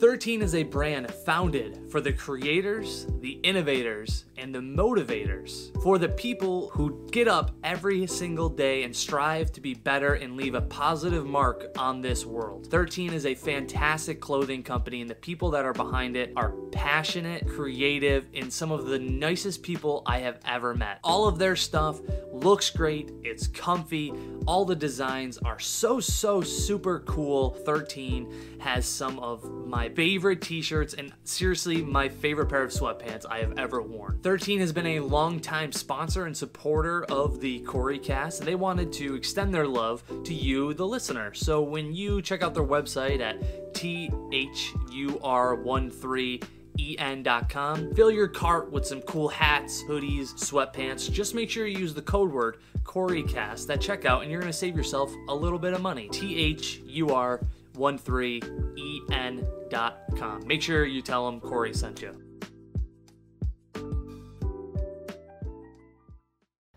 13 is a brand founded for the creators, the innovators, and the motivators, for the people who get up every single day and strive to be better and leave a positive mark on this world. 13 is a fantastic clothing company, and the people that are behind it are passionate, creative, and some of the nicest people I have ever met. All of their stuff looks great, it's comfy, all the designs are so super cool. 13 has some of my favorite t-shirts and seriously my favorite pair of sweatpants I have ever worn. 13 has been a long-time sponsor and supporter of the Cory cast, and they wanted to extend their love to you, the listener. So when you check out their website at thur13en.com, fill your cart with some cool hats, hoodies, sweatpants. Just make sure you use the code word CoryCast at checkout, and you're going to save yourself a little bit of money. thur13en.com. Make sure you tell them Cory sent you.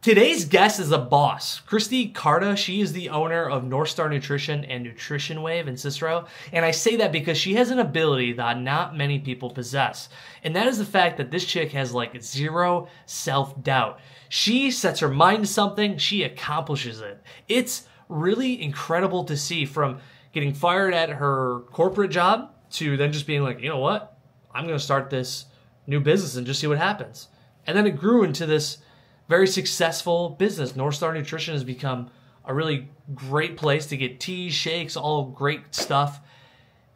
Today's guest is a boss. Kristie Carta, she is the owner of North Star Nutrition and Nutrition Wave in Cicero. And I say that because she has an ability that not many people possess. And that is the fact that this chick has like zero self-doubt. She sets her mind to something, she accomplishes it. It's really incredible to see, from getting fired at her corporate job to then just being like, you know what? I'm going to start this new business and just see what happens. And then it grew into this very successful business. North Star Nutrition has become a really great place to get teas, shakes, all great stuff.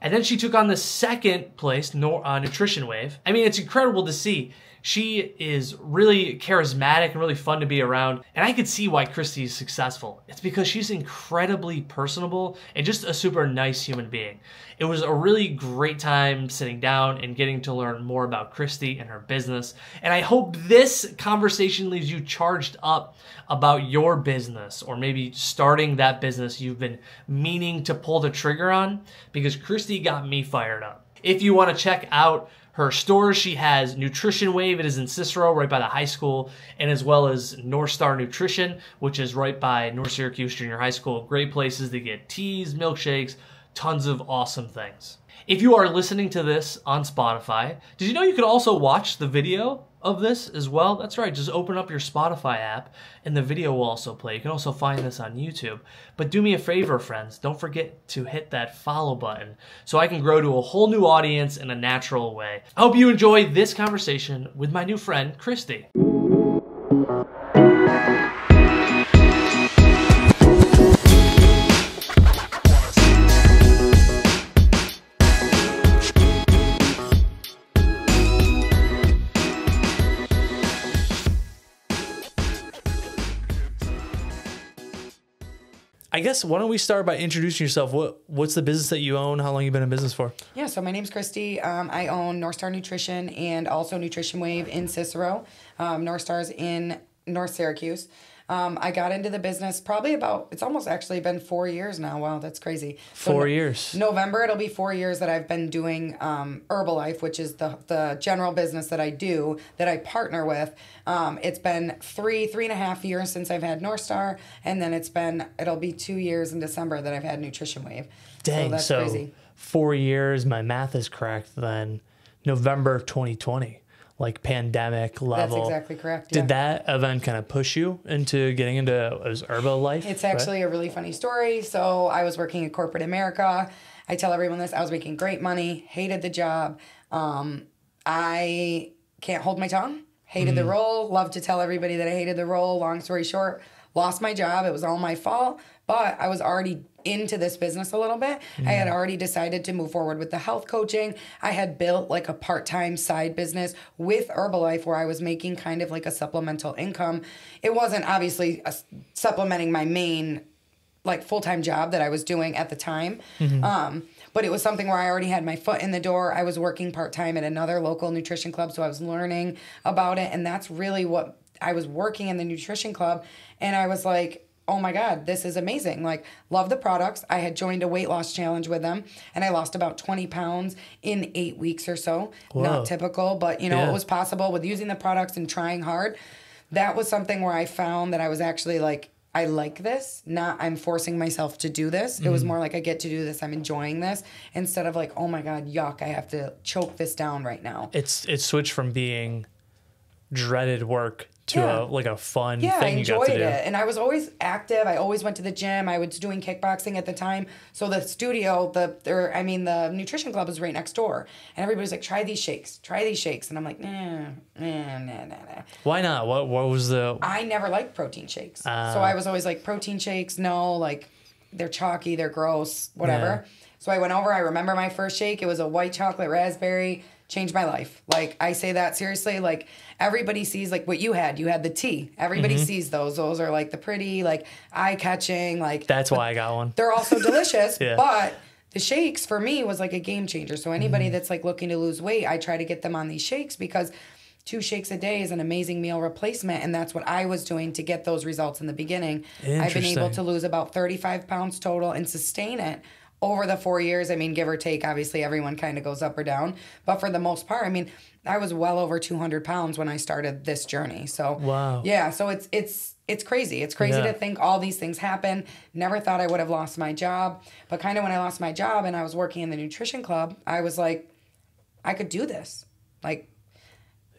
And then she took on the second place, Nutrition Wave. I mean, it's incredible to see. She is really charismatic and really fun to be around. And I could see why Kristie is successful. It's because she's incredibly personable and just a super nice human being. It was a really great time sitting down and getting to learn more about Kristie and her business. And I hope this conversation leaves you charged up about your business, or maybe starting that business you've been meaning to pull the trigger on, because Kristie got me fired up. If you want to check out her stores, she has Nutrition Wave. It is in Cicero, right by the high school, and as well as North Star Nutrition, which is right by North Syracuse Junior High School. Great places to get teas, milkshakes, tons of awesome things. If you are listening to this on Spotify, did you know you could also watch the video of this as well? That's right, just open up your Spotify app and the video will also play. You can also find this on YouTube. But do me a favor, friends, don't forget to hit that follow button so I can grow to a whole new audience in a natural way. I hope you enjoy this conversation with my new friend, Kristie. I guess, why don't we start by introducing yourself? What's the business that you own? How long have you been in business for? Yeah, so my name's Kristie. I own North Star Nutrition and also Nutrition Wave in Cicero. North Star's in North Syracuse. I got into the business probably it's almost actually been 4 years now. Wow, that's crazy. So 4 years. November, it'll be 4 years that I've been doing Herbalife, which is the general business that I do, that I partner with. It's been three and a half years since I've had North Star, and then it'll be 2 years in December that I've had Nutrition Wave. Dang, so that's crazy. 4 years, my math is correct, then November 2020. Like pandemic level. That's exactly correct. Yeah. Did that event kind of push you into getting into Herbalife? It's actually a really funny story. So I was working in corporate America. I tell everyone this. I was making great money, hated the job. I can't hold my tongue. Hated the role. Love to tell everybody that I hated the role. Long story short, lost my job. It was all my fault. But I was already into this business a little bit. I had already decided to move forward with the health coaching. I had built like a part-time side business with Herbalife where I was making kind of like a supplemental income. It wasn't obviously supplementing my main like full-time job that I was doing at the time. But it was something where I already had my foot in the door. I was working part-time at another local nutrition club, so I was learning about it. And that's really what I was working in the nutrition club. And I was like, oh my God, this is amazing. Like, love the products. I had joined a weight loss challenge with them, and I lost about 20 pounds in 8 weeks or so. Whoa. Not typical, but you know, it was possible with using the products and trying hard. That was something where I found that I was actually like, I like this, not I'm forcing myself to do this. It was more like I get to do this. I'm enjoying this instead of like, oh my God, yuck, I have to choke this down right now. It's switched from being dreaded work to a fun thing I you got enjoyed to do. it. And I was always active. I always went to the gym. I was doing kickboxing at the time. So the studio, the nutrition club was right next door. And everybody's like, try these shakes. And I'm like, nah. Why not? What was the... I never liked protein shakes. So I was always like, protein shakes, no, like they're chalky, they're gross, whatever. Yeah. So I went over, I remember my first shake. It was a white chocolate raspberry. Changed my life. Like, I say that seriously. Like, everybody sees, like, what you had. You had the tea. Everybody sees those. Those are, like, the pretty, like, eye-catching, like... That's why I got one. They're also delicious, Yeah. but the shakes, for me, was, like, a game changer. So anybody that's, like, looking to lose weight, I try to get them on these shakes because 2 shakes a day is an amazing meal replacement, and that's what I was doing to get those results in the beginning. I've been able to lose about 35 pounds total and sustain it over the 4 years. I mean, give or take, obviously everyone kind of goes up or down. But for the most part, I mean, I was well over 200 pounds when I started this journey. So, wow. Yeah, so it's crazy. It's crazy to think all these things happen. Never thought I would have lost my job. But kind of when I lost my job and I was working in the nutrition club, I was like, I could do this. Like,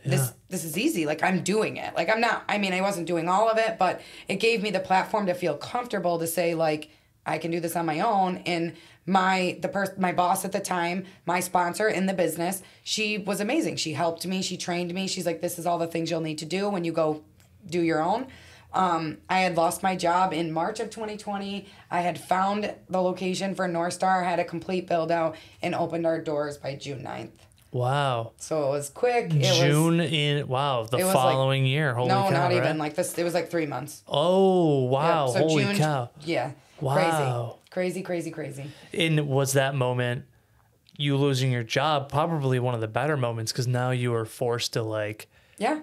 this is easy. Like, I'm doing it. Like, I wasn't doing all of it, but it gave me the platform to feel comfortable to say, like, I can do this on my own. And my boss at the time, my sponsor in the business, she was amazing. She helped me. She trained me. She's like, this is all the things you'll need to do when you go do your own. I had lost my job in March of 2020. I had found the location for North Star, had a complete build out, and opened our doors by June 9th. Wow. So it was quick. The following year. Holy cow. No, not right? even. Like this, it was like 3 months. Oh, wow. Yep. So holy June, cow. Yeah. Wow. Crazy. And was that moment, you losing your job, probably one of the better moments because now you were forced to like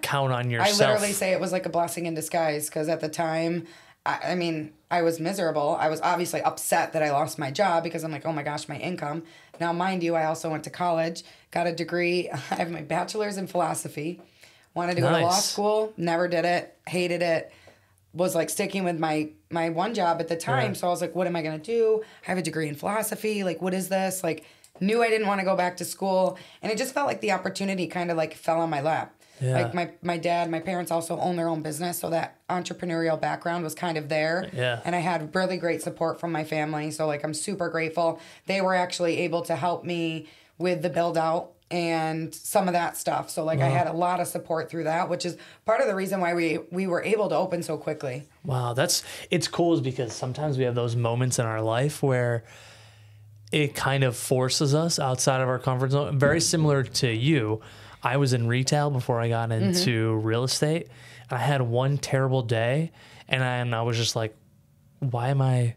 count on yourself. I literally say it was like a blessing in disguise because at the time, I mean, I was miserable. I was obviously upset that I lost my job because I'm like, oh my gosh, my income. Now, mind you, I also went to college, got a degree. I have my bachelor's in philosophy. Wanted to go to law school, never did it, hated it. Was like sticking with my one job at the time. Yeah. So I was like, what am I going to do? I have a degree in philosophy. Like, what is this? Like, knew I didn't want to go back to school. And it just felt like the opportunity kind of like fell on my lap. Yeah. Like my dad, my parents also own their own business. So that entrepreneurial background was kind of there. Yeah. And I had really great support from my family. So like, I'm super grateful. They were actually able to help me with the build out and some of that stuff. So like I had a lot of support through that, which is part of the reason why we were able to open so quickly. Wow, it's cool is because sometimes we have those moments in our life where it kind of forces us outside of our comfort zone. Very similar to you. I was in retail before I got into real estate. And I had one terrible day and I was just like, why am I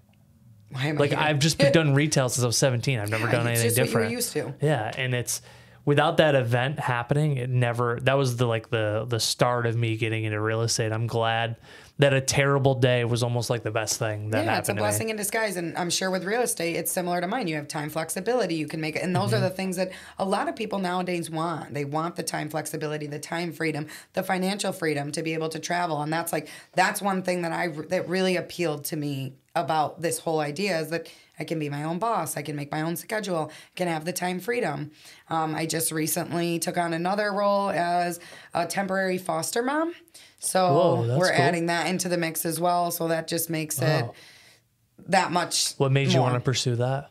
like here? I've just done retail since I was 17. I've never done anything different. What you were used to. Yeah, and it's without that event happening, that was the start of me getting into real estate. I'm glad that a terrible day was almost like the best thing that happened. Yeah, it's a blessing in disguise. And I'm sure with real estate, it's similar to mine. You have time flexibility. You can make it. And those are the things that a lot of people nowadays want. They want the time flexibility, the time freedom, the financial freedom to be able to travel. And that's one thing that really appealed to me about this whole idea is that I can be my own boss. I can make my own schedule. I can have the time freedom. I just recently took on another role as a temporary foster mom. So we're adding that into the mix as well. So that just makes it that much What made you want to pursue that?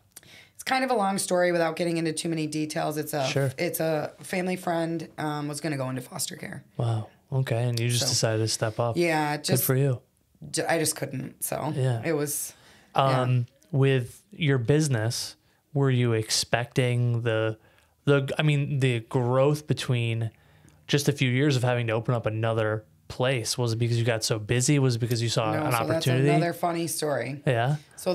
It's kind of a long story without getting into too many details. It's a family friend was going to go into foster care. Wow. Okay. And you just decided to step up. Yeah. Good for you. I just couldn't. So it was... With your business, were you expecting the growth between just a few years of having to open up another place? Was it because you got so busy? Was it because you saw an opportunity? That's another funny story. Yeah. So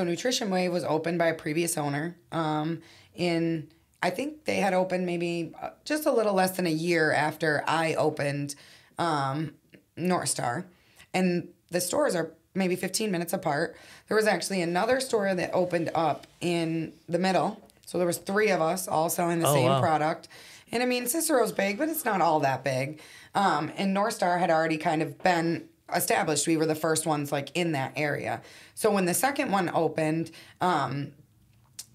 Nutrition Wave was opened by a previous owner. I think they had opened maybe just a little less than a year after I opened North Star, and the stores are maybe 15 minutes apart. There was actually another store that opened up in the middle. So there was 3 of us all selling the same product. And I mean, Cicero's big, but it's not all that big. And North Star had already kind of been established. We were the first ones like in that area. So when the second one opened,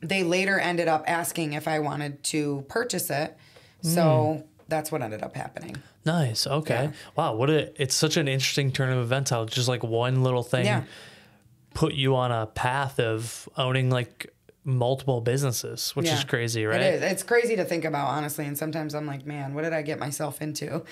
they later ended up asking if I wanted to purchase it. So that's what ended up happening. Nice. Okay. Yeah. Wow. It's such an interesting turn of events how just like one little thing put you on a path of owning like multiple businesses, which is crazy, right? It is. It's crazy to think about, honestly. And sometimes I'm like, man, what did I get myself into?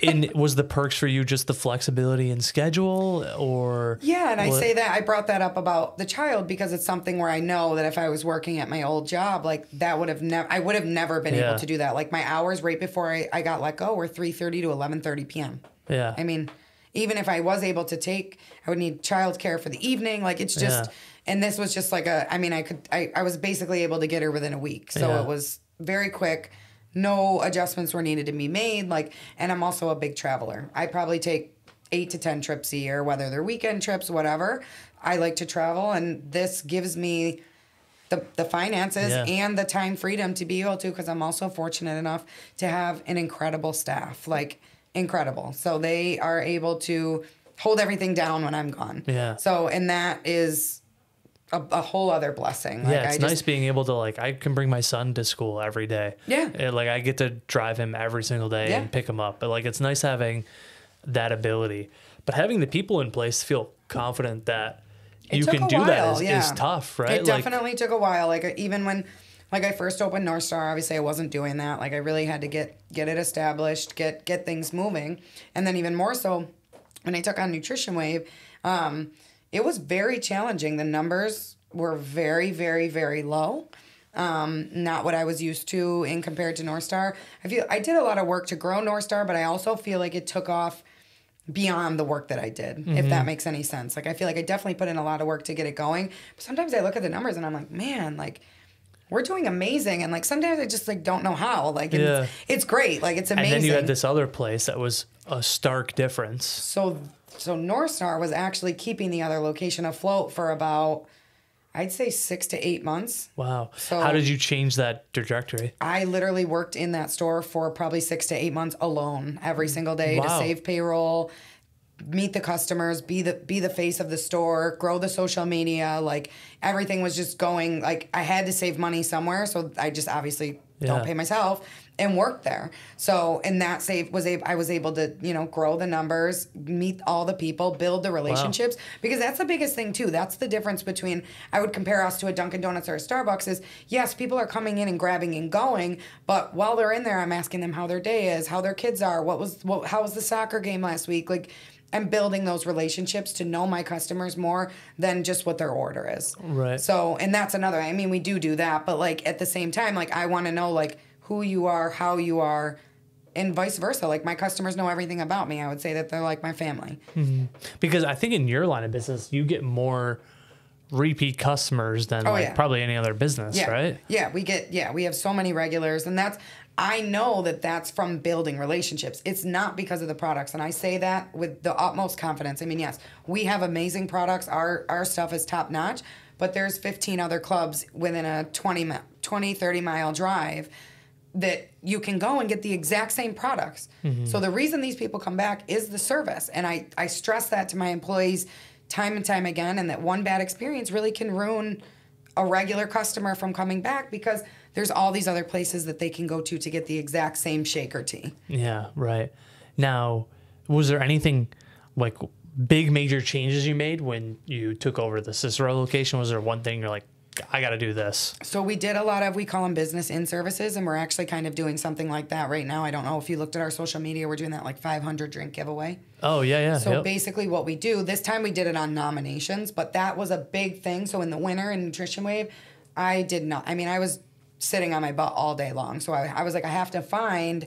And was the perks for you just the flexibility in schedule or? Yeah. And I say that I brought that up about the child because it's something where I know that if I was working at my old job, like that would have I would have never been able to do that. Like my hours right before I got let go were 3:30 to 11:30 p.m. Yeah. I mean, even if I was able to I would need childcare for the evening. Like it's just, and this was just like I was basically able to get her within a week. So it was very quick. No adjustments were needed to be made. Like, and I'm also a big traveler. I probably take 8 to 10 trips a year, whether they're weekend trips, whatever. I like to travel, and this gives me the finances and the time freedom to be able to, because I'm also fortunate enough to have an incredible staff, like incredible. So they are able to hold everything down when I'm gone. Yeah. So, and that is a whole other blessing. Like, it's nice being able to, like, I can bring my son to school every day. Yeah. And, like, I get to drive him every single day and pick him up. But, like, it's nice having that ability. But having the people in place to feel confident that you can do that is tough, right? It definitely took a while. Like, even when, like, I first opened North Star, obviously I wasn't doing that. Like, I really had to get it established, get things moving. And then even more so, when I took on Nutrition Wave, it was very challenging. The numbers were very, very, very low. Not what I was used to in compared to North Star. I did a lot of work to grow North Star, but I also feel like it took off beyond the work that I did, if that makes any sense. Like, I feel like I definitely put in a lot of work to get it going. But sometimes I look at the numbers and I'm like, man, like, we're doing amazing. And, like, sometimes I just, like, don't know how. Like, it's great. Like, it's amazing. And then you had this other place that was a stark difference. So North Star was actually keeping the other location afloat for about, I'd say 6 to 8 months. Wow. So how did you change that trajectory? I literally worked in that store for probably 6 to 8 months alone every single day to save payroll, meet the customers, be the face of the store, grow the social media. Like, everything was just going, like, I had to save money somewhere. So I just obviously don't pay myself and work there. So, and that I was able to, grow the numbers, meet all the people, build the relationships, because that's the biggest thing too. That's the difference between, I would compare us to a Dunkin' Donuts or a Starbucks is, yes, people are coming in and grabbing and going, but while they're in there, I'm asking them how their day is, how their kids are, how was the soccer game last week? Like, I'm building those relationships to know my customers more than just what their order is. Right. So, and that's another, I mean, we do that, but, like, at the same time, like, I want to know, like, who you are, how you are, and vice versa. Like, my customers know everything about me. I would say that they're like my family. Mm-hmm. Because I think in your line of business, you get more repeat customers than probably any other business, right? Yeah, we have so many regulars, and I know that's from building relationships. It's not because of the products, and I say that with the utmost confidence. I mean, yes, we have amazing products. Our stuff is top notch, but there's 15 other clubs within a 20, 30 mile drive that you can go and get the exact same products. Mm-hmm. So the reason these people come back is the service. And I stress that to my employees time and time again, and that one bad experience really can ruin a regular customer from coming back, because there's all these other places that they can go to get the exact same shake or tea. Yeah, right. Now, was there anything like big major changes you made when you took over the Cicero location? Was there one thing you're like, I got to do this? So we did a lot of, we call them business in services, and we're actually kind of doing something like that right now. I don't know if you looked at our social media, we're doing that like 500 drink giveaway. Oh, yeah. So basically what we do, this time we did it on nominations, but that was a big thing. So in the winter in Nutrition Wave, I was sitting on my butt all day long. So I was like, I have to find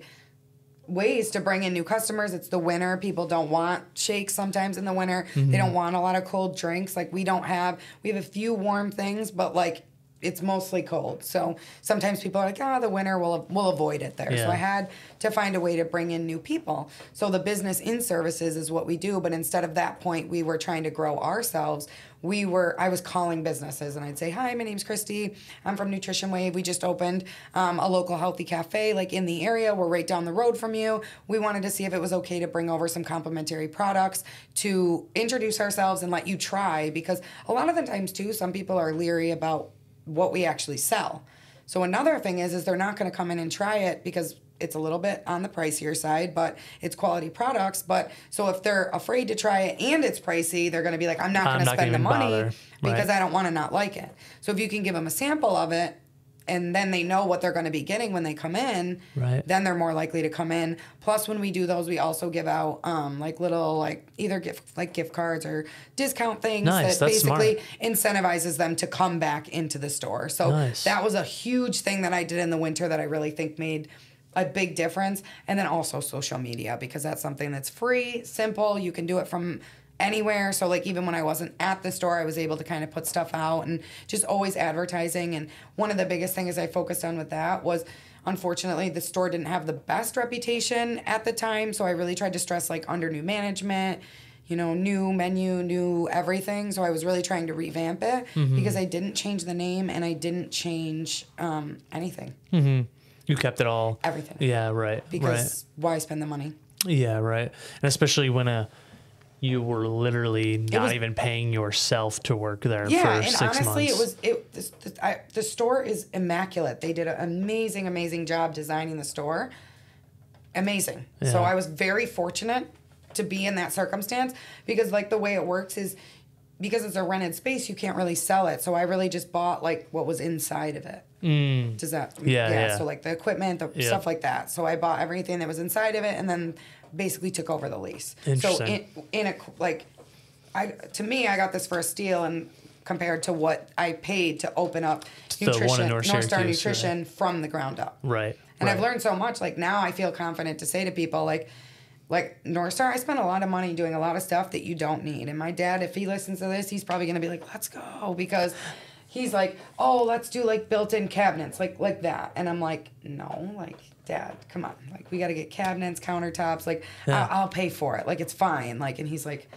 ways to bring in new customers. It's the winter. People don't want shakes sometimes in the winter. Mm-hmm. They don't want a lot of cold drinks. Like, we have a few warm things, but, like, it's mostly cold. So sometimes people are like, the winter, we'll avoid it there. So I had to find a way to bring in new people. So the business in services is what we do. But instead of that point, we were trying to grow ourselves. I was calling businesses and I'd say, hi, my name's Kristie. I'm from Nutrition Wave. We just opened a local healthy cafe like in the area. We're right down the road from you. We wanted to see if it was okay to bring over some complimentary products to introduce ourselves and let you try, because a lot of the times too, some people are leery about what we actually sell. So another thing is they're not going to come in and try it because it's a little bit on the pricier side, but it's quality products. But so if they're afraid to try it and it's pricey, they're going to be like, I'm not going to spend the money because I don't want to not like it. So if you can give them a sample of it, and then they know what they're going to be getting when they come in, then they're more likely to come in. Plus, when we do those, we also give out either gift cards or discount things that basically incentivizes them to come back into the store. So that was a huge thing that I did in the winter that I really think made a big difference. And then also social media, because that's something that's free, simple. You can do it from anywhere. So like even when I wasn't at the store, I was able to kind of put stuff out and just always advertising. And one of the biggest things I focused on with that was, unfortunately, the store didn't have the best reputation at the time. So I really tried to stress like under new management, new menu, new everything. So I was really trying to revamp it because I didn't change the name and I didn't change anything. Mm-hmm. You kept it all. Everything. Yeah, right. Because why spend the money? Yeah, right. And especially when you were literally not even paying yourself to work there for 6 months. Yeah, and honestly, the store is immaculate. They did an amazing, amazing job designing the store. Amazing. Yeah. So I was very fortunate to be in that circumstance because like the way it works is because it's a rented space, you can't really sell it. So I really just bought like what was inside of it. Does that? Yeah. So like the equipment, stuff like that. So I bought everything that was inside of it and then basically took over the lease. So to me, I got this for a steal and compared to what I paid to open up North Star Nutrition from the ground up. Right. And I've learned so much. Like now I feel confident to say to people like North Star, I spent a lot of money doing a lot of stuff that you don't need. And my dad, if he listens to this, he's probably going to be like, let's go. Because he's like, oh, let's do like built-in cabinets, like that. And I'm like, no, like, Dad, come on. Like, we got to get cabinets, countertops. Like, I'll pay for it. Like, it's fine. Like, and he's like,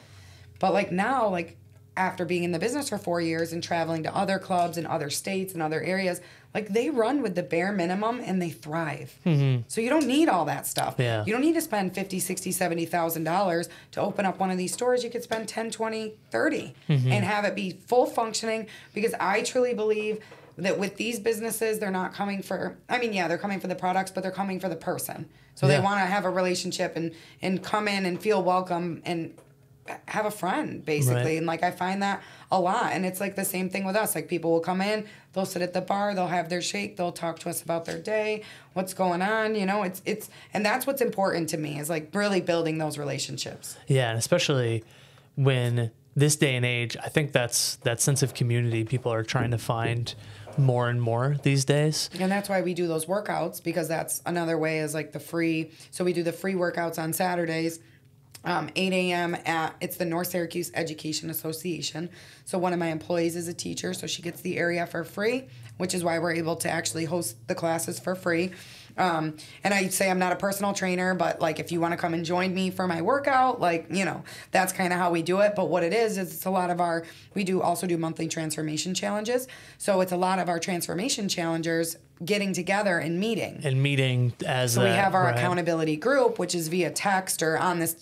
but like now, like, after being in the business for 4 years and traveling to other clubs in other states and other areas, like they run with the bare minimum and they thrive. Mm-hmm. So you don't need all that stuff. Yeah. You don't need to spend $50,000, $60,000, $70,000 to open up one of these stores. You could spend 10, 20, 30 and have it be full functioning, because I truly believe that with these businesses, they're not coming for, they're coming for the products, but they're coming for the person. So they want to have a relationship and come in and feel welcome and have a friend, basically. Right. And like I find that a lot. And it's like the same thing with us. Like people will come in, they'll sit at the bar, they'll have their shake, they'll talk to us about their day, what's going on, it's and that's what's important to me, is like really building those relationships. Yeah, and especially when this day and age, I think that's that sense of community people are trying to find more and more these days. And that's why we do those workouts, because that's another way, is like so we do the free workouts on Saturdays. 8 a.m. it's the North Syracuse Education Association. So one of my employees is a teacher, so she gets the area for free, which is why we're able to actually host the classes for free. And I say I'm not a personal trainer, but like if you want to come and join me for my workout, that's kind of how we do it. But what it is it's a lot of we also do monthly transformation challenges. So it's a lot of our transformation challengers getting together and meeting. So we have our accountability group, which is via text or on this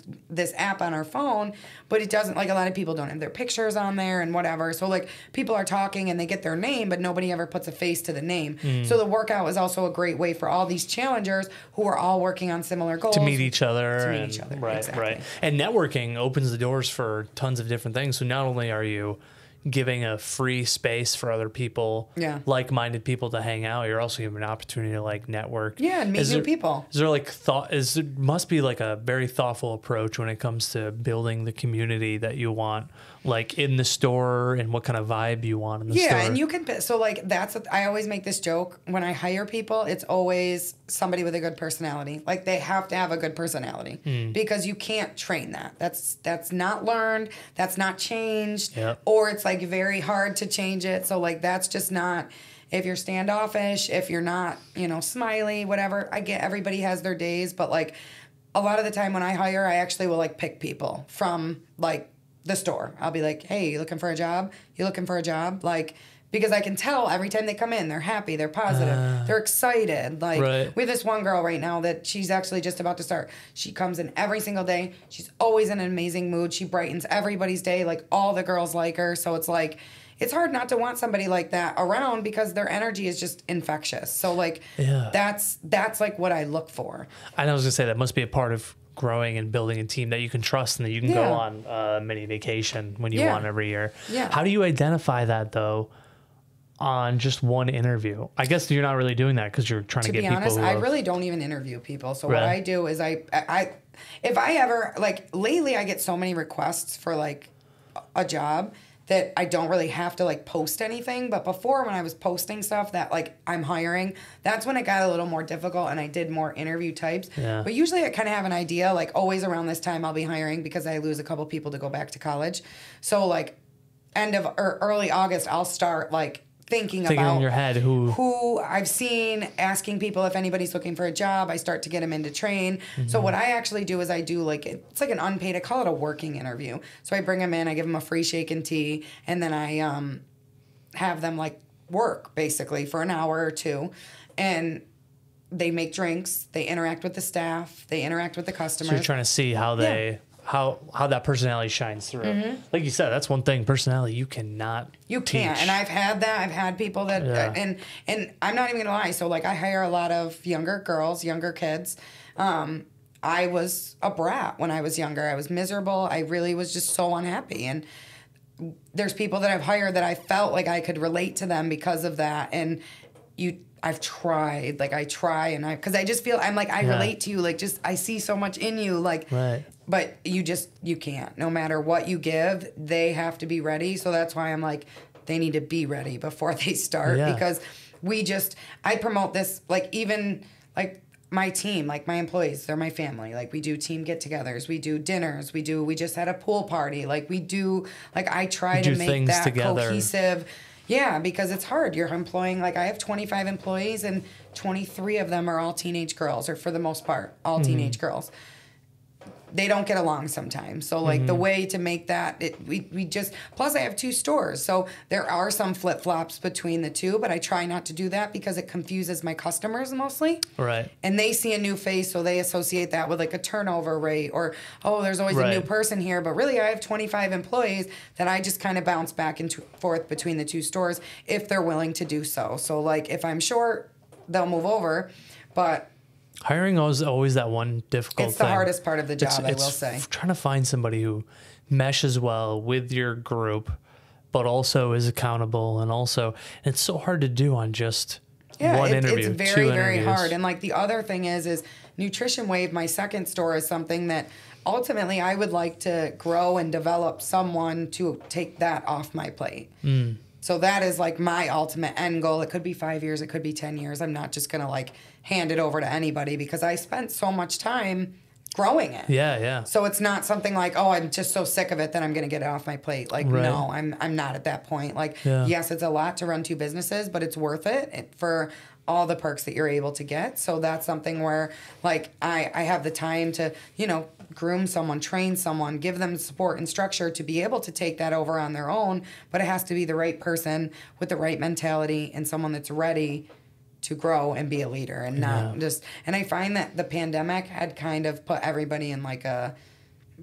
app on our phone, but it doesn't, like a lot of people don't have their pictures on there and whatever. So like people are talking and they get their name, but nobody ever puts a face to the name. So the workout is also a great way for all these challengers who are all working on similar goals. To meet each other. Right, exactly. Right. And networking opens the doors for tons of different things. So not only are you giving a free space for other people, like-minded people to hang out, you're also giving an opportunity to like network. Yeah, and meet new people. Is there like must be like a very thoughtful approach when it comes to building the community that you want, like in the store, and what kind of vibe you want in the store. Yeah, and you can, so like I always make this joke when I hire people, it's always somebody with a good personality. Like they have to have a good personality because you can't train that. That's not learned, that's not changed, or it's like very hard to change it. So like that's just not, if you're standoffish, if you're not, you know, smiley, whatever. I get everybody has their days, but like a lot of the time when I hire, I actually will like pick people from like the store. I'll be like, hey, you looking for a job? You looking for a job? Like, because I can tell every time they come in, they're happy, they're positive, they're excited. Like, we have this one girl right now that she's actually just about to start. She comes in every single day. She's always in an amazing mood. She brightens everybody's day. Like, all the girls like her. So it's like, it's hard not to want somebody like that around because their energy is just infectious. So, like, that's like what I look for. I was going to say that must be a part of growing and building a team that you can trust and that you can go on a mini vacation when you want every year. How do you identify that, though, on just one interview? I guess you're not really doing that because you're trying to get people. To be honest, I really don't even interview people. So what I do is I if I ever, like, lately I get so many requests for like a job that I don't really have to like post anything. But before, when I was posting stuff that like I'm hiring, that's when it got a little more difficult and I did more interview types. But usually I kind of have an idea, like always around this time I'll be hiring because I lose a couple people to go back to college. So like end of or early August, I'll start like thinking about in your head who I've seen, asking people if anybody's looking for a job. I start to get them in to train. So what I actually do is I do like, it's like an unpaid, I call it a working interview. So I bring them in, I give them a free shake and tea, and then I have them like work basically for an hour or two. And they make drinks, they interact with the staff, they interact with the customers. So you're trying to see how they... How that personality shines through. Like you said, that's one thing. Personality, you cannot teach. And I've had that. I've had people that, and I'm not even gonna lie. So like I hire a lot of younger girls, younger kids. I was a brat when I was younger. I was miserable. I really was just so unhappy. And there's people that I've hired that I felt like I could relate to them because of that. And I've tried, like I try, and because I just feel, I'm like, I relate to you, like just, I see so much in you, like, but you can't, no matter what you give, they have to be ready. So that's why I'm like, they need to be ready before they start because I promote this, like even like my team, like my employees, they're my family. Like we do team get-togethers, we do dinners, we just had a pool party. Like we do, like I try to make that together. Cohesive. Yeah, because it's hard. You're employing, like I have 25 employees and 23 of them are all teenage girls, or for the most part, all teenage girls. They don't get along sometimes. So like the way to make that, we just, plus I have 2 stores. So there are some flip-flops between the two, but I try not to do that because it confuses my customers mostly. And they see a new face, so they associate that with like a turnover rate or, oh, there's always a new person here. But really I have 25 employees that I just kind of bounce back and forth between the 2 stores if they're willing to do so. So like if I'm short, they'll move over, but... Hiring is always that one difficult thing. It's the hardest part of the job, I will say. Trying to find somebody who meshes well with your group, but also is accountable, and it's so hard to do on just one interview. It's very, very hard. And like the other thing is Nutrition Wave, my second store, is something that ultimately I would like to grow and develop someone to take that off my plate. So that is like my ultimate end goal. It could be 5 years, it could be 10 years. I'm not just going to like hand it over to anybody because I spent so much time growing it. So it's not something like, oh, I'm just so sick of it that I'm going to get it off my plate. Like, no, I'm not at that point. Like, yes, it's a lot to run 2 businesses, but it's worth it for all the perks that you're able to get. So that's something where like I have the time to, groom someone, train someone, give them support and structure to be able to take that over on their own. But it has to be the right person with the right mentality and someone that's ready to grow and be a leader and not just... And I find that the pandemic had kind of put everybody in like a,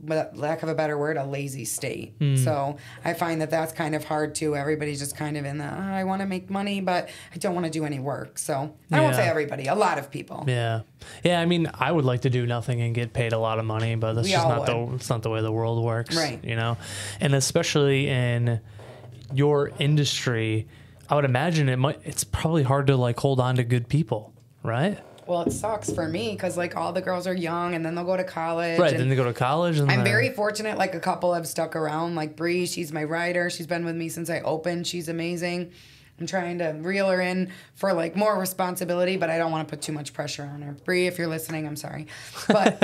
lack of a better word, a lazy state. So I find that that's kind of hard too. Everybody's just kind of in the, I want to make money, but I don't want to do any work. So I won't say everybody, a lot of people. Yeah. I mean, I would like to do nothing and get paid a lot of money, but that's it's not the way the world works. And especially in your industry, I would imagine it's probably hard to like hold on to good people, right? Well, it sucks for me because, like, all the girls are young and then they'll go to college. Then they go to college. And I'm very fortunate. Like, a couple have stuck around. Like, Bree, she's my writer. She's been with me since I opened. She's amazing. I'm trying to reel her in for, like, more responsibility, but I don't want to put too much pressure on her. Bree, if you're listening, I'm sorry. But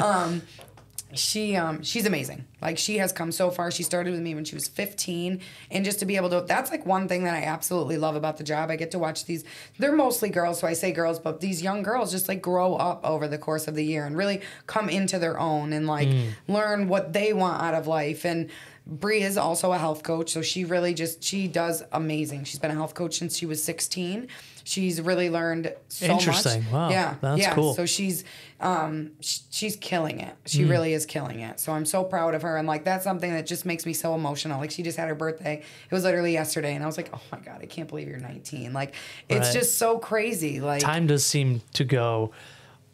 she's amazing. Like, she has come so far. She started with me when she was 15, and just to be able to, that's like one thing that I absolutely love about the job. I get to watch these, they're mostly girls, so I say girls, but these young girls just like grow up over the course of the year and really come into their own and like learn what they want out of life. And Bree is also a health coach, so she really she does amazing. She's been a health coach since she was 16. She's really learned so much. Interesting. Wow. Yeah. That's cool. So she's killing it. She really is killing it. So I'm so proud of her. And like, that's something that just makes me so emotional. Like, she just had her birthday. It was literally yesterday. And I was like, oh my God, I can't believe you're 19. Like, it's just so crazy. Like, time does seem to go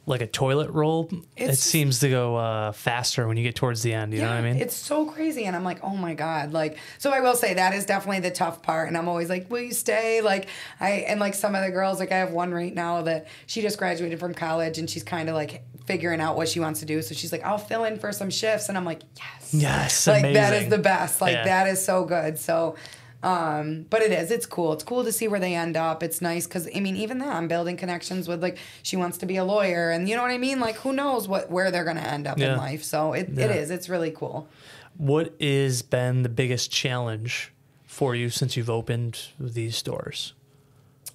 like a toilet roll. It seems to go faster when you get towards the end. You know what I mean? It's so crazy. And I'm like, oh my God. Like, so I will say that is definitely the tough part. And I'm always like, will you stay? Like, and like some of the girls, like I have one right now that she just graduated from college and she's kind of like figuring out what she wants to do. So she's like, I'll fill in for some shifts. And I'm like, yes. Yes. Like, amazing. that is the best. Like, that is so good. So, but it's cool. It's cool to see where they end up. It's nice because, I mean, even that, I'm building connections with, like, she wants to be a lawyer, and you know what I mean? Like, who knows where they're going to end up in life. So it is. It's really cool. What has been the biggest challenge for you since you've opened these stores?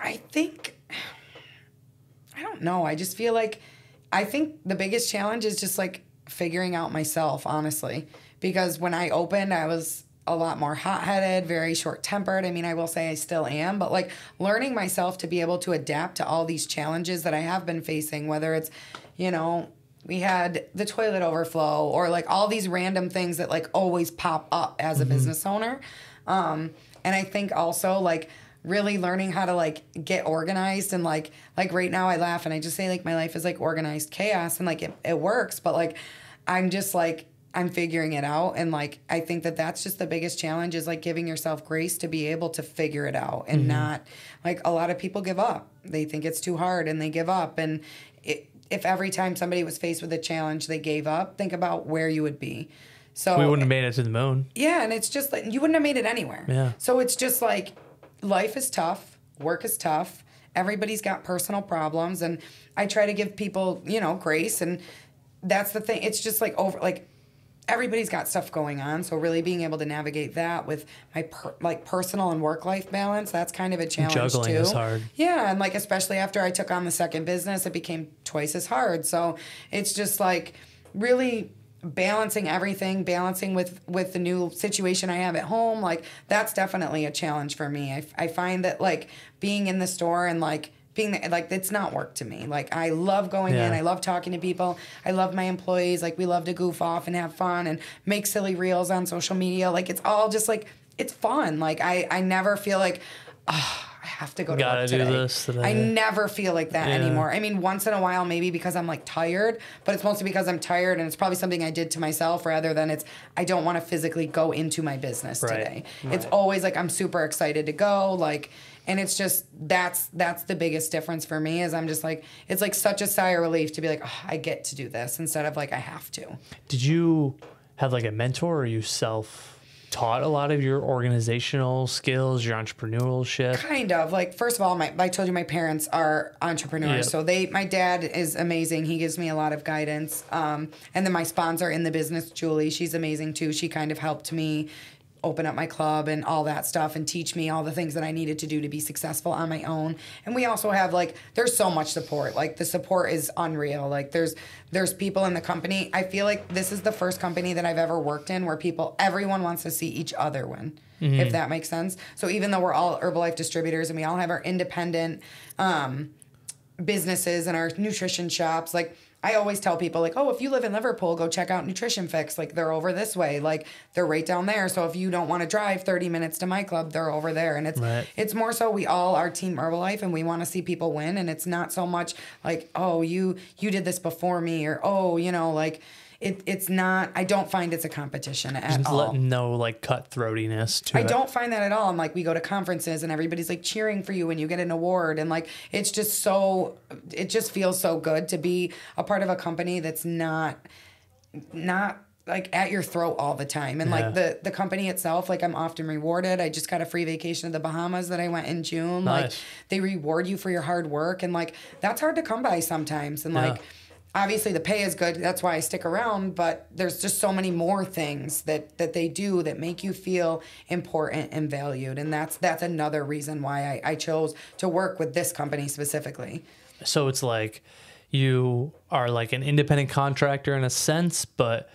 I don't know. I just feel like, I think the biggest challenge is just, like, figuring out myself, honestly. Because when I opened, I was a lot more hot-headed, very short-tempered. I mean, I will say I still am, but like learning myself to be able to adapt to all these challenges that I have been facing, whether it's, you know, we had the toilet overflow or like all these random things that like always pop up as a business owner. And I think also like really learning how to like get organized and like right now I laugh and I just say like my life is like organized chaos and like it works, but like I'm just like, I'm figuring it out. And like, I think that that's just the biggest challenge is like giving yourself grace to be able to figure it out and not like a lot of people give up. They think it's too hard and they give up. And if every time somebody was faced with a challenge, they gave up, think about where you would be. So we wouldn't have made it to the moon. Yeah. And it's just like, you wouldn't have made it anywhere. Yeah. So it's just like, life is tough. Work is tough. Everybody's got personal problems. And I try to give people, you know, grace. And that's the thing. It's just like everybody's got stuff going on, so really being able to navigate that with my personal and work-life balance, that's kind of a challenge Juggling too. is hard. Yeah, and like especially after I took on the second business, it became twice as hard. So it's just like really balancing everything, balancing with the new situation I have at home. Like that's definitely a challenge for me. I find that like being in the store and like being like it's not work to me. Like I love going in, I love talking to people, I love my employees. Like we love to goof off and have fun and make silly reels on social media. Like it's all just like it's fun. Like I never feel like I have to go to work today. Do this today. I never feel like that anymore. I mean, once in a while maybe because I'm like tired, but it's mostly because I'm tired and it's probably something I did to myself rather than it's I don't want to physically go into my business today. Right. It's always like I'm super excited to go, like. And it's just, that's the biggest difference for me is I'm just like, it's like such a sigh of relief to be like, oh, I get to do this instead of like, I have to. Did you have like a mentor or you self-taught a lot of your organizational skills, your entrepreneurship? Kind of. Like, first of all, I told you my parents are entrepreneurs. So my dad is amazing. He gives me a lot of guidance. And then my sponsor in the business, Julie, she's amazing too. She kind of helped me open up my club and all that stuff and teach me all the things that I needed to do to be successful on my own. And we also have like, there's so much support. Like the support is unreal. Like there's people in the company. I feel like this is the first company that I've ever worked in where everyone wants to see each other win, if that makes sense. So even though we're all Herbalife distributors and we all have our independent businesses and our nutrition shops, like I always tell people like, oh, if you live in Liverpool, go check out Nutrition Fix. Like they're over this way. Like they're right down there. So if you don't want to drive 30 minutes to my club, they're over there. And it's more so we all are Team Herbalife and we want to see people win. And it's not so much like, oh, you did this before me or, oh, you know, like it's not, I don't find it's a competition at all. No like cutthroatiness to it. I don't find that at all. I'm like, we go to conferences and everybody's like cheering for you when you get an award. And like, it's just it just feels so good to be a part of a company that's not like at your throat all the time. And like the company itself, like I'm often rewarded. I just got a free vacation to the Bahamas that I went in June. Nice. Like they reward you for your hard work. And like, that's hard to come by sometimes. And like, obviously the pay is good. That's why I stick around. But there's just so many more things that they do that make you feel important and valued. And that's another reason why I chose to work with this company specifically. So it's like you are like an independent contractor in a sense, but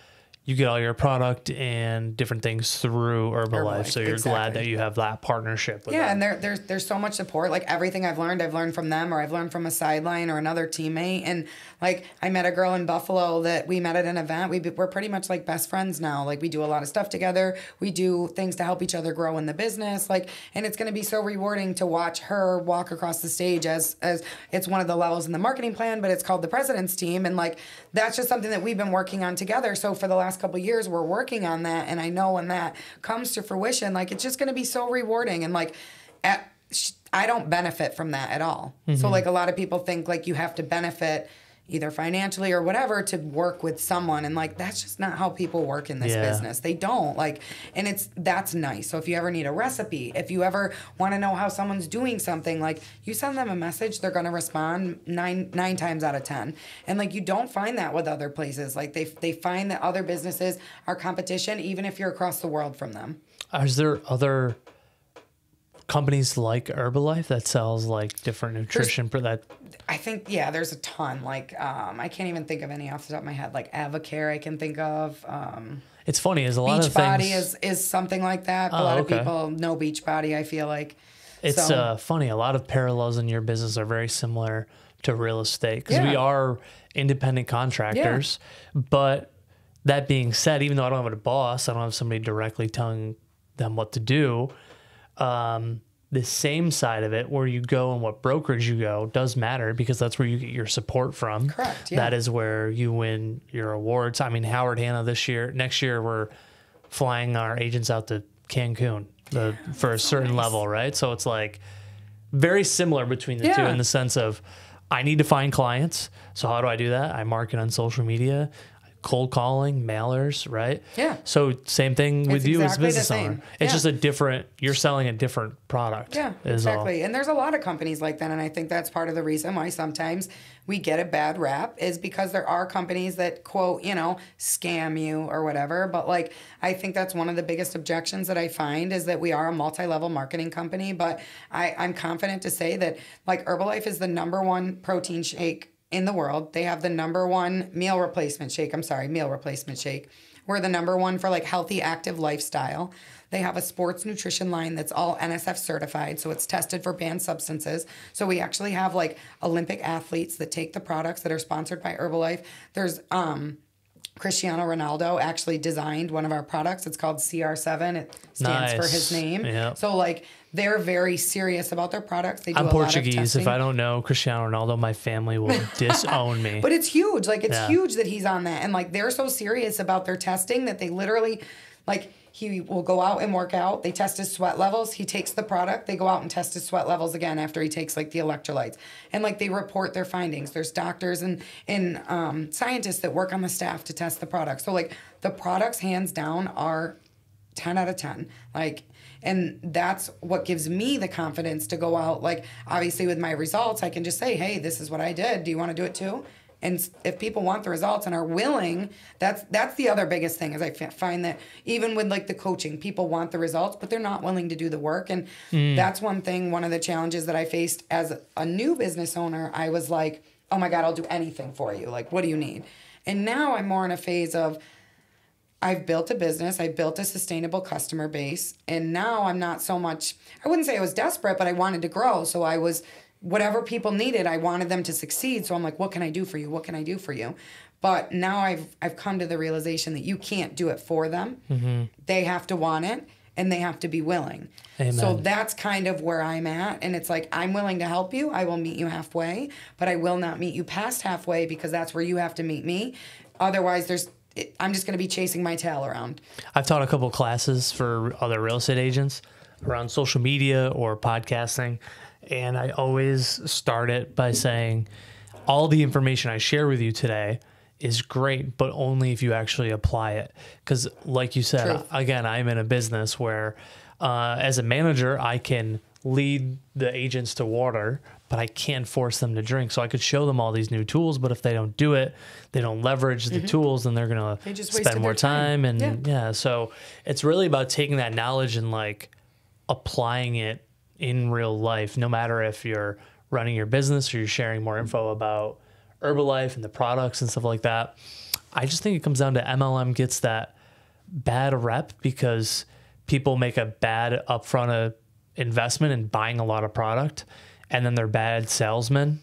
you get all your product and different things through Herbalife. So you're glad that you have that partnership with them. And there's so much support. Like everything I've learned from them, or I've learned from a sideline or another teammate. And like I met a girl in Buffalo that we met at an event. We're pretty much like best friends now. Like we do a lot of stuff together. We do things to help each other grow in the business. Like, and it's going to be so rewarding to watch her walk across the stage as it's one of the levels in the marketing plan, but it's called the President's Team. And like, that's just something that we've been working on together. So for the last couple of years, we're working on that. And I know when that comes to fruition, like it's just going to be so rewarding. And like, I don't benefit from that at all. Mm-hmm. So like a lot of people think like you have to benefit either financially or whatever to work with someone. And like, that's just not how people work in this business. They don't like, and that's nice. So if you ever need a recipe, if you ever want to know how someone's doing something, like you send them a message, they're going to respond nine times out of 10. And like, you don't find that with other places. Like they find that other businesses are competition, even if you're across the world from them. Is there other companies like Herbalife that sells like different nutrition for that? I think, there's a ton. Like, I can't even think of any off the top of my head. Like Avocare, I can think of. It's funny, is a lot of things. Beachbody is something like that. A lot of people know Beachbody, I feel like. It's funny. A lot of parallels in your business are very similar to real estate because we are independent contractors. But that being said, even though I don't have a boss, I don't have somebody directly telling them what to do. The same side of it, where you go and what brokerage you go, does matter because that's where you get your support from. Correct. Yeah. That is where you win your awards. I mean, Howard Hanna next year, we're flying our agents out to Cancun for a certain level, right? So it's like very similar between the two in the sense of I need to find clients. So how do I do that? I market on social media. Cold calling, mailers, right? Yeah. So same thing with you as a business owner. It's just you're selling a different product. Yeah, exactly. And there's a lot of companies like that. And I think that's part of the reason why sometimes we get a bad rap is because there are companies that quote, scam you or whatever. But like, I think that's one of the biggest objections that I find is that we are a multi-level marketing company. But I'm confident to say that like Herbalife is the #1 protein shake in the world. They have the #1 meal replacement shake. We're the #1 for like healthy, active lifestyle. They have a sports nutrition line that's all NSF certified, so it's tested for banned substances. So we actually have like Olympic athletes that take the products that are sponsored by Herbalife. There's Cristiano Ronaldo actually designed one of our products. It's called CR7. It stands for his name. Yep. So like they're very serious about their products. They do I'm Portuguese. If I don't know Cristiano Ronaldo, my family will disown me. But it's huge. Like it's huge that he's on that. And like they're so serious about their testing that they literally like he will go out and work out. They test his sweat levels. He takes the product. They go out and test his sweat levels again after he takes like the electrolytes. And like they report their findings. There's doctors and scientists that work on the staff to test the product. So like the products hands down are 10 out of 10. Like, and that's what gives me the confidence to go out. Like obviously with my results, I can just say, hey, this is what I did. Do you want to do it too? And if people want the results and are willing, that's the other biggest thing is I find that even with like the coaching, people want the results, but they're not willing to do the work. And that's one of the challenges that I faced as a new business owner. I was like, oh my God, I'll do anything for you. Like, what do you need? And now I'm more in a phase of I've built a business. I built a sustainable customer base. And now I'm not so much, I wouldn't say I was desperate, but I wanted to grow. So I was whatever people needed, I wanted them to succeed. So I'm like, what can I do for you? What can I do for you? But now I've come to the realization that you can't do it for them. Mm-hmm. They have to want it and they have to be willing. Amen. So that's kind of where I'm at. And it's like, I'm willing to help you. I will meet you halfway, but I will not meet you past halfway because that's where you have to meet me. Otherwise, I'm just going to be chasing my tail around. I've taught a couple of classes for other real estate agents around social media or podcasting. And I always start it by saying, all the information I share with you today is great, but only if you actually apply it. Because like you said, again, I'm in a business where as a manager, I can lead the agents to water, but I can't force them to drink. So I could show them all these new tools, but if they don't do it, they don't leverage the tools, then they're going to spend more time. And so it's really about taking that knowledge and like applying it in real life, no matter if you're running your business or you're sharing more info about Herbalife and the products and stuff like that. I just think it comes down to MLM gets that bad rep because people make a bad upfront investment in buying a lot of product, and then they're bad salespeople,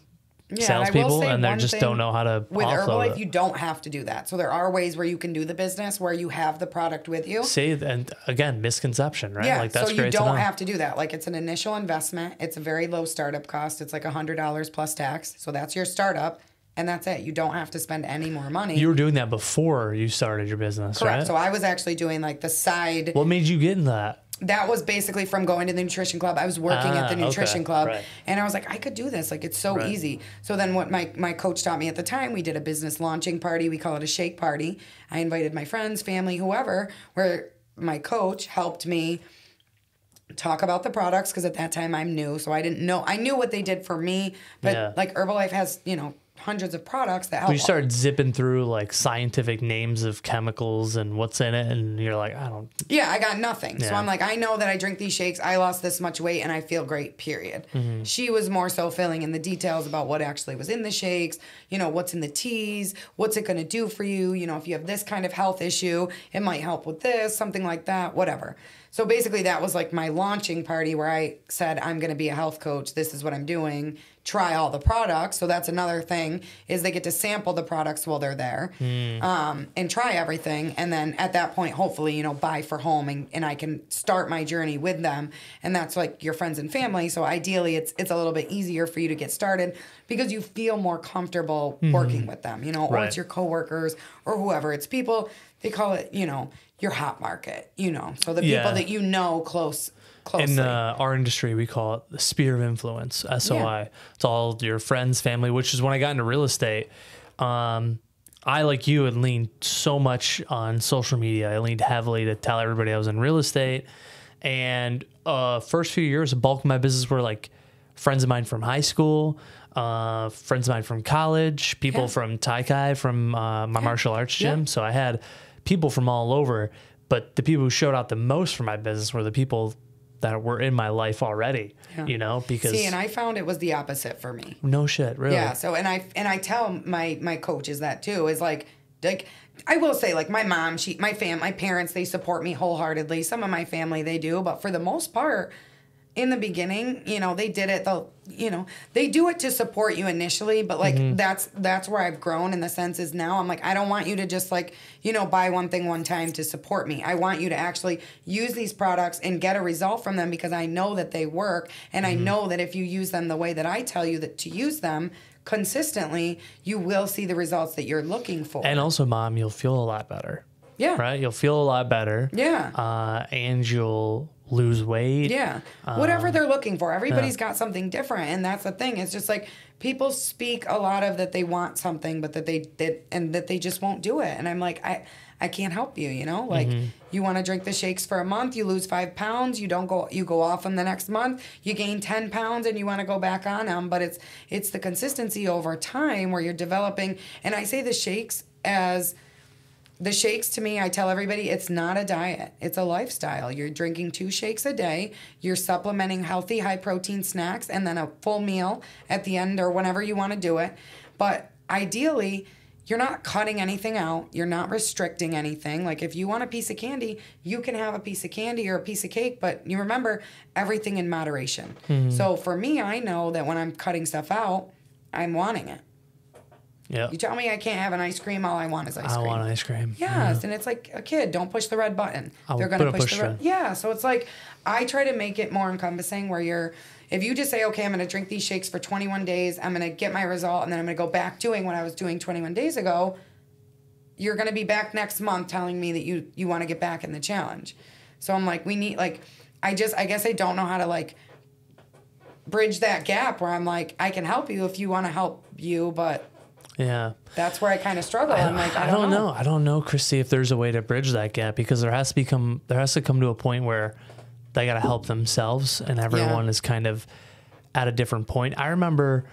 and they just don't know how to with offload Herbalife, it. you don't have to do that. So there are ways where you can do the business where you have the product with you. See, and again, misconception, right? Yeah, like that's so you great to don't know. have to do that. Like it's an initial investment. It's a very low startup cost. It's like $100 plus tax. So that's your startup, and that's it. You don't have to spend any more money. You were doing that before you started your business, Correct. right? So I was actually doing like the side. What made you get in that? That was basically from going to the nutrition club. I was working at the nutrition club, right. and I was like, I could do this. Like, it's so easy. So then what my coach taught me at the time, we did a business launching party. We call it a shake party. I invited my friends, family, whoever, where my coach helped me talk about the products, because at that time I'm new, so I didn't know. I knew what they did for me, but like Herbalife has, hundreds of products that help. You started zipping through like scientific names of chemicals and what's in it, and you're like, I don't. Yeah, I got nothing. So I'm like, I know that I drink these shakes, I lost this much weight, and I feel great, period. She was more so filling in the details about what actually was in the shakes, what's in the teas, what's it going to do for you, if you have this kind of health issue, it might help with this, something like that, whatever. So basically that was like my launching party where I said, I'm going to be a health coach. This is what I'm doing. Try all the products. So that's another thing, is they get to sample the products while they're there and try everything. And then at that point, hopefully, buy for home and I can start my journey with them. And that's like your friends and family. So ideally it's a little bit easier for you to get started because you feel more comfortable working with them, or it's your coworkers or whoever. It's people, they call it, your hot market, so the people that closely. In our industry, we call it the sphere of influence, SOI. Yeah. It's all your friends, family, which is when I got into real estate. I, like you, had leaned so much on social media. I leaned heavily to tell everybody I was in real estate. And first few years, the bulk of my business were like friends of mine from high school, friends of mine from college, people from Taikai, from my martial arts gym. Yeah. So I had people from all over, but the people who showed out the most for my business were the people that were in my life already, because and I found it was the opposite for me. No shit, really. Yeah. So, and I tell my coaches that too, is like I will say, like, my mom, my parents, they support me wholeheartedly. Some of my family, they do, but for the most part, in the beginning, they did it. They do it to support you initially, but like that's where I've grown in the sense is now I'm like, I don't want you to just like, buy one thing one time to support me. I want you to actually use these products and get a result from them because I know that they work. And I know that if you use them the way that I tell you that to use them consistently, you will see the results that you're looking for. And also, Mom, you'll feel a lot better. Yeah. Right? You'll feel a lot better. Yeah. And you'll lose weight. Yeah. Whatever they're looking for. Everybody's got something different. And that's the thing. It's just like people speak a lot of that they want something, but that they just won't do it. And I'm like, I can't help you, Like you want to drink the shakes for a month, you lose 5 pounds, you go off them the next month, you gain 10 pounds and you want to go back on them. But it's the consistency over time where you're developing. And I say the shakes to me, I tell everybody, it's not a diet. It's a lifestyle. You're drinking 2 shakes a day. You're supplementing healthy, high-protein snacks and then a full meal at the end or whenever you want to do it. But ideally, you're not cutting anything out. You're not restricting anything. Like if you want a piece of candy, you can have a piece of candy or a piece of cake, but you remember everything in moderation. So for me, I know that when I'm cutting stuff out, I'm wanting it. Yeah. You tell me I can't have an ice cream, all I want is ice cream. I want ice cream. Yes, and it's like a kid, don't push the red button. They're going to push the red. Yeah, so it's like I try to make it more encompassing where if you just say, okay, I'm going to drink these shakes for 21 days, I'm going to get my result, and then I'm going to go back doing what I was doing 21 days ago, you're going to be back next month telling me that you want to get back in the challenge. So I'm like, we need, like, I guess I don't know how to, like, bridge that gap where I'm like, I can help you if you want to help you, but... Yeah. That's where I kind of struggle. I'm like, I don't know. I don't know, Kristie, if there's a way to bridge that gap because there has to come to a point where they got to help themselves, and everyone is kind of at a different point. I remember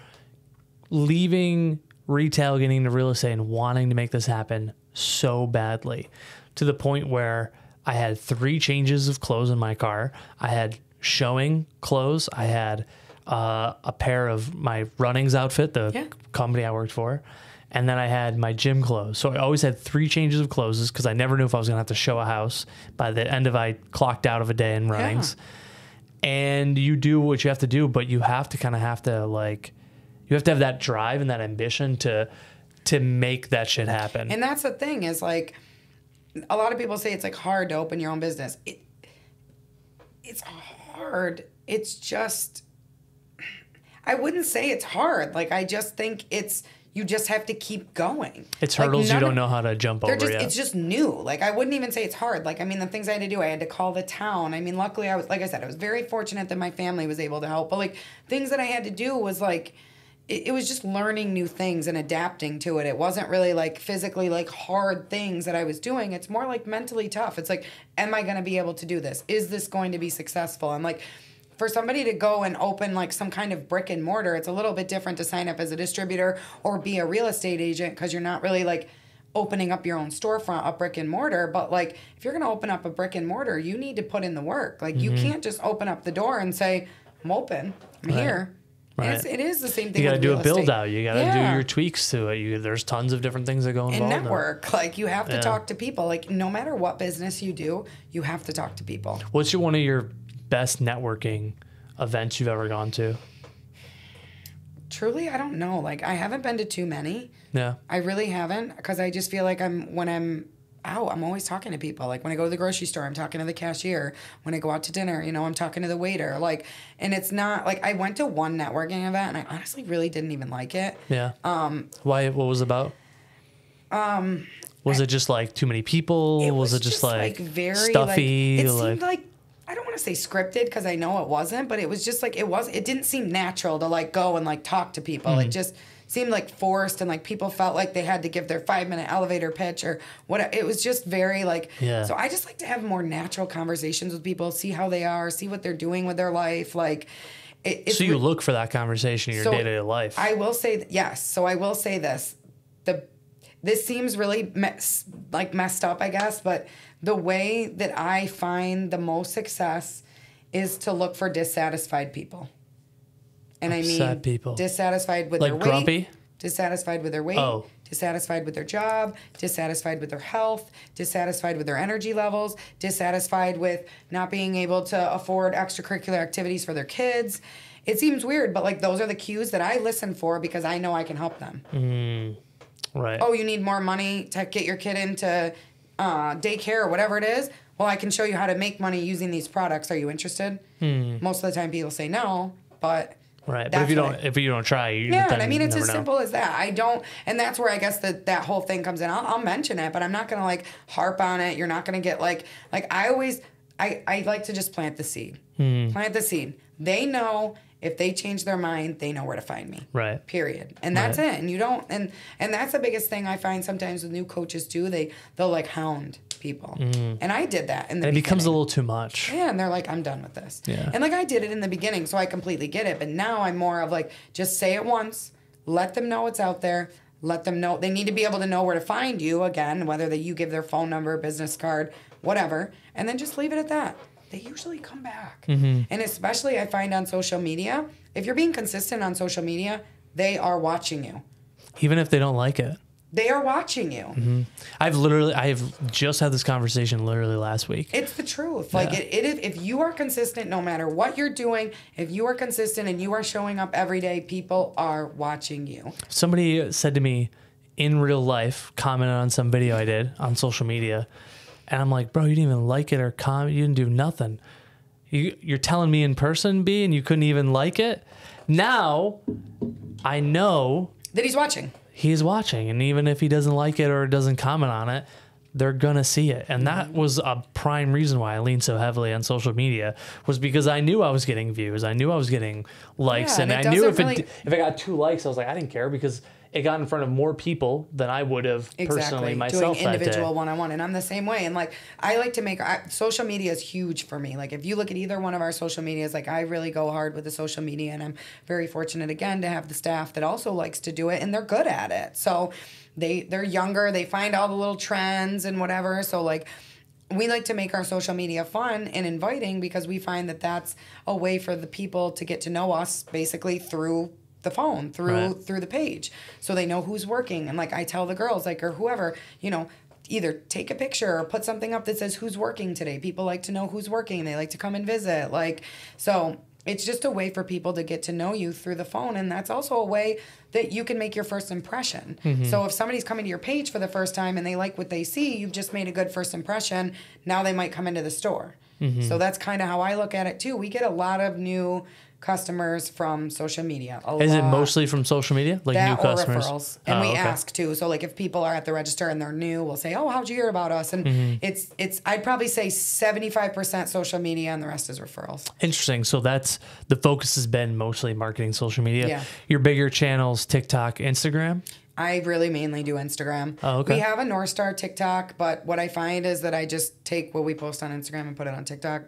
leaving retail, getting into real estate, and wanting to make this happen so badly, to the point where I had 3 changes of clothes in my car. I had showing clothes. I had a pair of my runnings outfit, the company I worked for. And then I had my gym clothes. So I always had 3 changes of clothes because I never knew if I was going to have to show a house by the end of I clocked out of a day in runnings. Yeah. And you do what you have to do, but you have to kind of you have to have that drive and that ambition to make that shit happen. And that's the thing is like, a lot of people say it's like hard to open your own business. It's hard. It's just, I wouldn't say it's hard. Like, I just think you just have to keep going. It's hurdles you don't know how to jump over yet. It's just new. Like, I wouldn't even say it's hard. Like, I mean, the things I had to do, I had to call the town. I mean, luckily I was, like I said, I was very fortunate that my family was able to help. But like, things that I had to do was like, it was just learning new things and adapting to it. It wasn't really like physically like hard things that I was doing. It's more like mentally tough. It's like, am I going to be able to do this? Is this going to be successful? And like, for somebody to go and open like some kind of brick and mortar, it's a little bit different to sign up as a distributor or be a real estate agent, because you're not really like opening up your own storefront, a brick and mortar. But like, if you're going to open up a brick and mortar, you need to put in the work. Like, you can't just open up the door and say, I'm open, I'm here. Right. It is the same thing. You got to do a build out. You got to do your tweaks to it. There's tons of different things that go involved. And network. Like, you have to talk to people. Like, no matter what business you do, you have to talk to people. What's one of your best networking events you've ever gone to? Truly, I don't know. Like, I haven't been to too many. Yeah. I really haven't, because I just feel like when I'm out, I'm always talking to people. Like, when I go to the grocery store, I'm talking to the cashier. When I go out to dinner, I'm talking to the waiter. Like, and it's not like, I went to one networking event and I honestly really didn't even like it. Yeah. Why? What was it about? Was it just like too many people? Was it just like very stuffy? Like, it seemed like, I don't want to say scripted, because I know it wasn't, but it was just like, it didn't seem natural to like go and like talk to people. It just seemed like forced, and like people felt like they had to give their 5-minute elevator pitch or what. It was just very like, so I just like to have more natural conversations with people, see how they are, see what they're doing with their life. Like, so you look for that conversation in your day-to-day life. I will say, yes. So I will say this, this seems really messed up, I guess, but the way that I find the most success is to look for dissatisfied people. And I mean, dissatisfied with their weight, grumpy? Dissatisfied with their weight, dissatisfied with their job, dissatisfied with their health, dissatisfied with their energy levels, dissatisfied with not being able to afford extracurricular activities for their kids. It seems weird, but like, those are the cues that I listen for, because I know I can help them. Right. Oh, you need more money to get your kid into daycare or whatever it is? Well, I can show you how to make money using these products. Are you interested? Most of the time people say no, but... Right, but if you don't try, I mean, it's as simple as that. I don't, and that's where I guess that whole thing comes in. I'll mention it, but I'm not gonna like harp on it. You're not gonna get like I like to just plant the seed. Plant the seed. They know if they change their mind, they know where to find me. Right. Period. And that's it. And you don't, and that's the biggest thing I find sometimes with new coaches too. They'll like hound people. And I did that in the beginning. It becomes a little too much. Yeah, and they're like, I'm done with this. Yeah. And like, I did it in the beginning, so I completely get it. But now I'm more of like, just say it once, let them know it's out there, let them know. They need to be able to know where to find you, again, whether you give their phone number, business card, whatever, and then just leave it at that. They usually come back. And especially I find on social media, if you're being consistent on social media, they are watching you. Even if they don't like it. They are watching you. I've just had this conversation literally last week. It's the truth. Like, if you are consistent, no matter what you're doing, if you are consistent and you are showing up every day, people are watching you. Somebody said to me in real life, commented on some video I did on social media, and I'm like, bro, you didn't even like it or comment. You didn't do nothing. You're telling me in person, B, and you couldn't even like it? Now, I know that he's watching. He's watching, and even if he doesn't like it or doesn't comment on it, they're gonna see it. And that was a prime reason why I leaned so heavily on social media, was because I knew I was getting views, I knew I was getting likes, and I knew if I got 2 likes, I was like, I didn't care, because it got in front of more people than I would have personally myself doing individual one-on-one. And I'm the same way. And like, I like to make social media is huge for me. Like if you look at either one of our social medias, like I really go hard with the social media, and I'm very fortunate again to have the staff that also likes to do it, and they're good at it. So they're younger, they find all the little trends and whatever. So like, we like to make our social media fun and inviting, because we find that that's a way for the people to get to know us basically through the phone, through the page. So they know who's working. And like I tell the girls, like, or whoever, you know, either take a picture or put something up that says who's working today. People like to know who's working. They like to come and visit. Like, so it's just a way for people to get to know you through the phone. And that's also a way that you can make your first impression. So if somebody's coming to your page for the first time and they like what they see, you've just made a good first impression. Now they might come into the store. So that's kind of how I look at it too. We get a lot of new customers from social media. Is it mostly from social media? Like that new customers? Referrals. And we ask too. So like if people are at the register and they're new, we'll say, oh, how'd you hear about us? And it's I'd probably say 75% social media and the rest is referrals. Interesting. So that's the focus has been mostly marketing social media. Yeah. Your bigger channels, TikTok, Instagram? I really mainly do Instagram. Oh, okay. We have a North Star TikTok, but what I find is that I just take what we post on Instagram and put it on TikTok.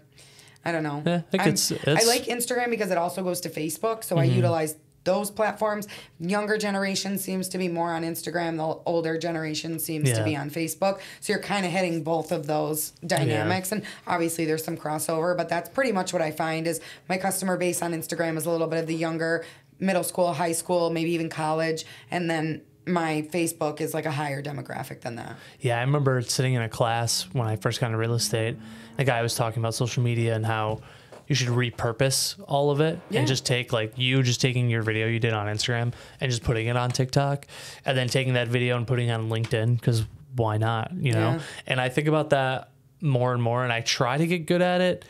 I don't know. Yeah, I think I like Instagram because it also goes to Facebook, so I utilize those platforms. Younger generation seems to be more on Instagram. The older generation seems to be on Facebook. So you're kind of hitting both of those dynamics. And obviously there's some crossover, but that's pretty much what I find is my customer base on Instagram is a little bit of the younger, middle school, high school, maybe even college. And then my Facebook is like a higher demographic than that. Yeah, I remember sitting in a class when I first got into real estate. The guy was talking about social media and how you should repurpose all of it and just take like you just taking your video you did on Instagram and just putting it on TikTok and then taking that video and putting it on LinkedIn, because why not, you know? And I think about that more and more, and I try to get good at it.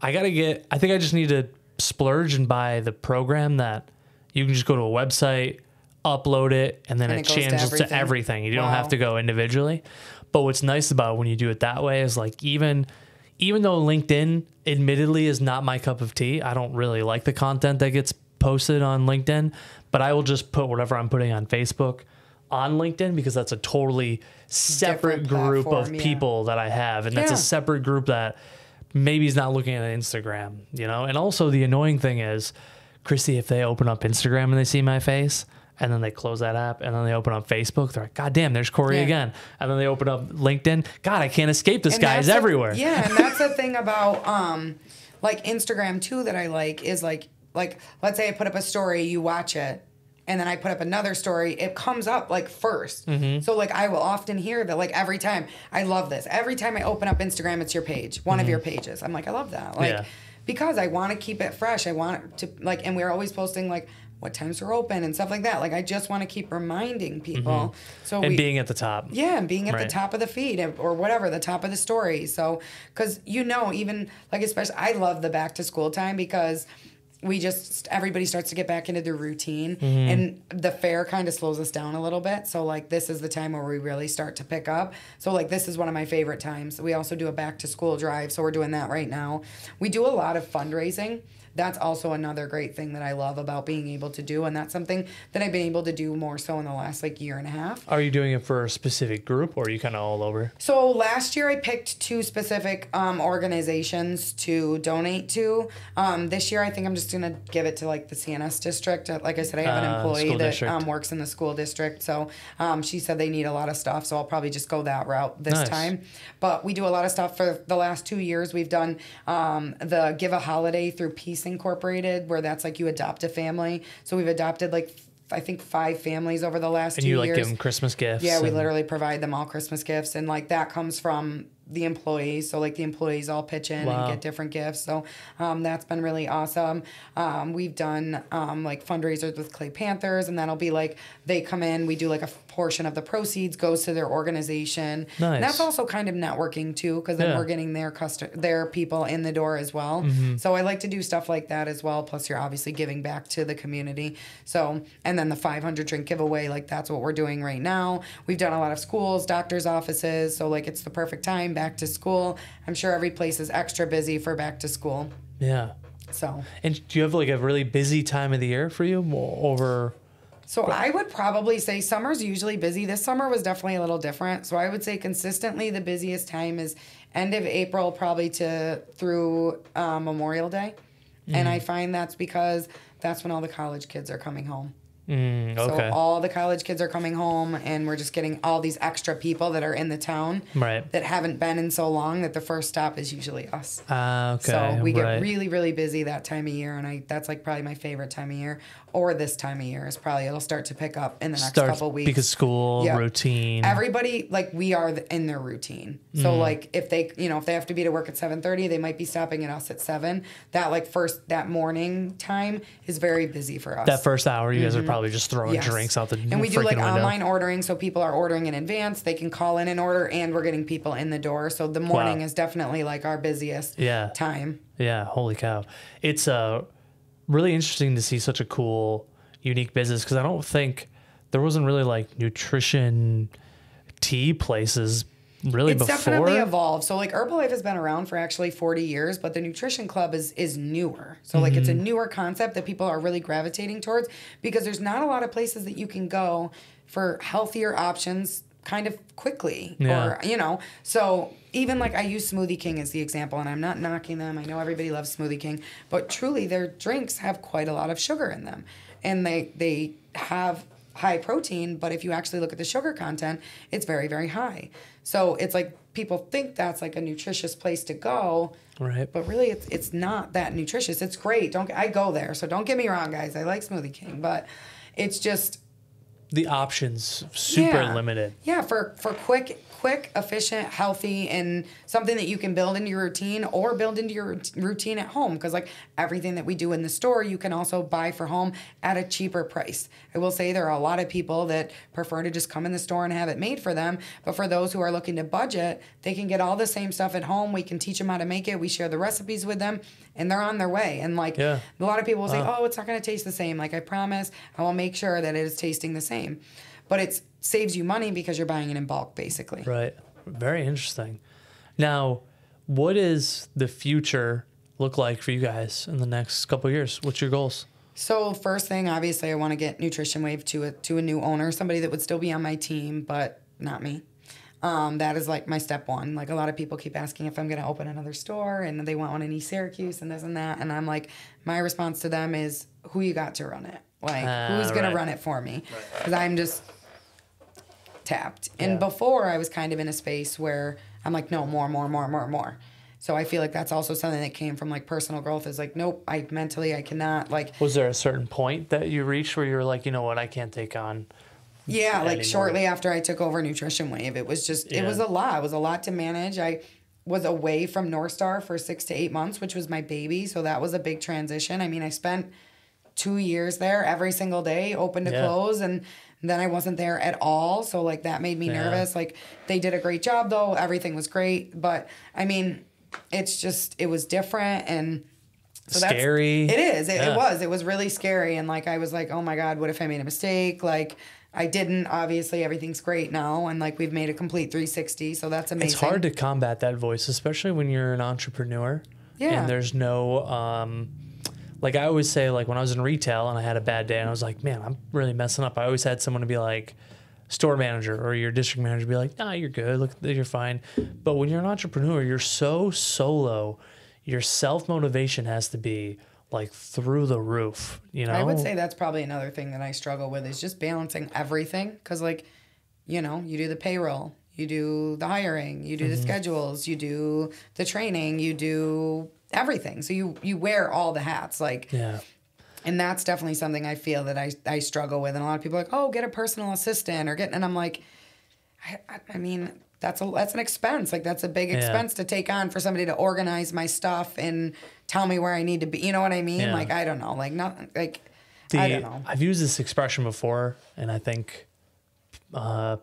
I think I just need to splurge and buy the program that you can just go to a website, upload it, and then it changes to everything. You don't have to go individually. But what's nice about when you do it that way is like even though LinkedIn admittedly is not my cup of tea, I don't really like the content that gets posted on LinkedIn, but I will just put whatever I'm putting on Facebook on LinkedIn, because that's a totally separate group of people that I have. And that's a separate group that maybe is not looking at Instagram, you know? And also the annoying thing is, Kristie, if they open up Instagram and they see my face, and then they close that app, and then they open up Facebook, they're like, God damn, there's Cory again. And then they open up LinkedIn. God, I can't escape this guy. He's everywhere. And that's the thing about like Instagram too that I like is like let's say I put up a story, you watch it, and then I put up another story, it comes up like first. So like I will often hear that like every time. I love this. Every time I open up Instagram, it's your page, one of your pages. I'm like, I love that. Like because I want to keep it fresh. I want to like, and we're always posting like what times are open and stuff like that. Like I just want to keep reminding people. So being at the top. Yeah, and being at the top of the feed or whatever, the top of the story. So, because even like especially, I love the back to school time because everybody starts to get back into their routine, and the fair kind of slows us down a little bit. So like this is the time where we really start to pick up. So like this is one of my favorite times. We also do a back to school drive, so we're doing that right now. We do a lot of fundraising. That's also another great thing that I love about being able to do, and that's something that I've been able to do more so in the last like year and a half. Are you doing it for a specific group, or are you kind of all over? So last year I picked 2 specific organizations to donate to. This year I think I'm just going to give it to like the CNS district. Like I said, I have an employee that works in the school district, so she said they need a lot of stuff, so I'll probably just go that route this time. But we do a lot of stuff for the last 2 years. We've done the Give a Holiday through Peace Incorporated, where that's like you adopt a family. So we've adopted like I think 5 families over the last 2 years. And you like give them Christmas gifts? Yeah, we literally provide them all Christmas gifts, and like that comes from the employees. So like the employees all pitch in and get different gifts. So that's been really awesome. We've done like fundraisers with Clay Panthers, and that'll be like they come in, we do like a portion of the proceeds goes to their organization. Nice. And that's also kind of networking too, because then we're getting their people in the door as well. So I like to do stuff like that as well. Plus you're obviously giving back to the community. So, and then the 500 drink giveaway, like that's what we're doing right now. We've done a lot of schools, doctors' offices. So like it's the perfect time, back to school. I'm sure every place is extra busy for back to school. Yeah. So. And do you have like a really busy time of the year for you over So I would probably say summer's usually busy. This summer was definitely a little different. So I would say consistently the busiest time is end of April probably through Memorial Day. And I find that's because that's when all the college kids are coming home. Okay. So all the college kids are coming home, and we're just getting all these extra people that are in the town that haven't been in so long that the first stop is usually us. Okay. So we get really, really busy that time of year, and that's like probably my favorite time of year. Or this time of year is probably, it'll start to pick up in the next couple weeks. Because school, routine. Everybody, like, we are in their routine. So like if they have to be to work at 7:30, they might be stopping at us at 7. That morning time is very busy for us. That first hour, you guys are probably just throwing drinks out the And we do like window. online ordering, so people are ordering in advance. They can call in and order, and we're getting people in the door. So the morning is definitely like our busiest time. Yeah, holy cow. It's really interesting to see such a cool, unique business, because I don't think there wasn't really like nutrition tea places really before. It's definitely evolved. So like Herbalife has been around for actually 40 years, but the Nutrition Club is newer. So like it's a newer concept that people are really gravitating towards, because there's not a lot of places that you can go for healthier options kind of quickly. Or, so even like I use Smoothie King as the example, and I'm not knocking them. I know everybody loves Smoothie King, but truly their drinks have quite a lot of sugar in them. And they have high protein, but if you actually look at the sugar content, it's very, very high. So it's like people think that's like a nutritious place to go, right? But really it's not that nutritious. It's great. I go there, so don't get me wrong, guys. I like Smoothie King, but it's just the options super limited. Yeah, for quick, efficient, healthy, and something that you can build into your routine or build into your routine at home. Because like everything that we do in the store, you can also buy for home at a cheaper price. I will say there are a lot of people that prefer to just come in the store and have it made for them. But for those who are looking to budget, they can get all the same stuff at home. We can teach them how to make it. We share the recipes with them, and they're on their way. And like a lot of people will say, oh, it's not going to taste the same. Like I promise, I will make sure that it is tasting the same. But it saves you money because you're buying it in bulk, basically. Right. Very interesting. Now, what does the future look like for you guys in the next couple of years? What's your goals? So first thing, obviously, I want to get Nutrition Wave to a new owner, somebody that would still be on my team, but not me. That is like my step one. Like a lot of people keep asking if I'm going to open another store, and they want one in East Syracuse and this and that. And I'm like, my response to them is, who you got to run it? Like, who's going to run it for me? Because I'm just tapped. And before, I was kind of in a space where I'm like, no, more. So I feel like that's also something that came from like personal growth, is like, nope, I cannot. Like, was there a certain point that you reached where you were like, you know what, I can't take on? Yeah, like anymore. Shortly after I took over Nutrition Wave, it was just, it was a lot. It was a lot to manage. I was away from North Star for 6 to 8 months, which was my baby. So that was a big transition. I mean, I spent 2 years there every single day, open to close, and then I wasn't there at all. So like that made me nervous. Like they did a great job though. Everything was great. But I mean, it's just, it was different, and so scary. It is. It was really scary. And like, I was like, oh my God, what if I made a mistake? Like I didn't. Obviously everything's great now, and like we've made a complete 360. So that's amazing. It's hard to combat that voice, especially when you're an entrepreneur. Yeah. And there's no, like I always say, like when I was in retail and I had a bad day and I was like, man, I'm really messing up. I always had someone to be like, store manager or your district manager be like, nah, you're good. Look, you're fine. But when you're an entrepreneur, you're so solo. Your self-motivation has to be like through the roof, you know? I would say that's probably another thing that I struggle with, is just balancing everything. Because like, you know, you do the payroll, you do the hiring, you do the schedules, you do the training, you do everything. So you wear all the hats. Like, and that's definitely something I feel that I struggle with. And a lot of people are like, oh, get a personal assistant or and I'm like, I mean, that's an expense. Like that's a big expense to take on for somebody to organize my stuff and tell me where I need to be. You know what I mean? Like, I don't know. Like, not like, I don't know. I've used this expression before, and I think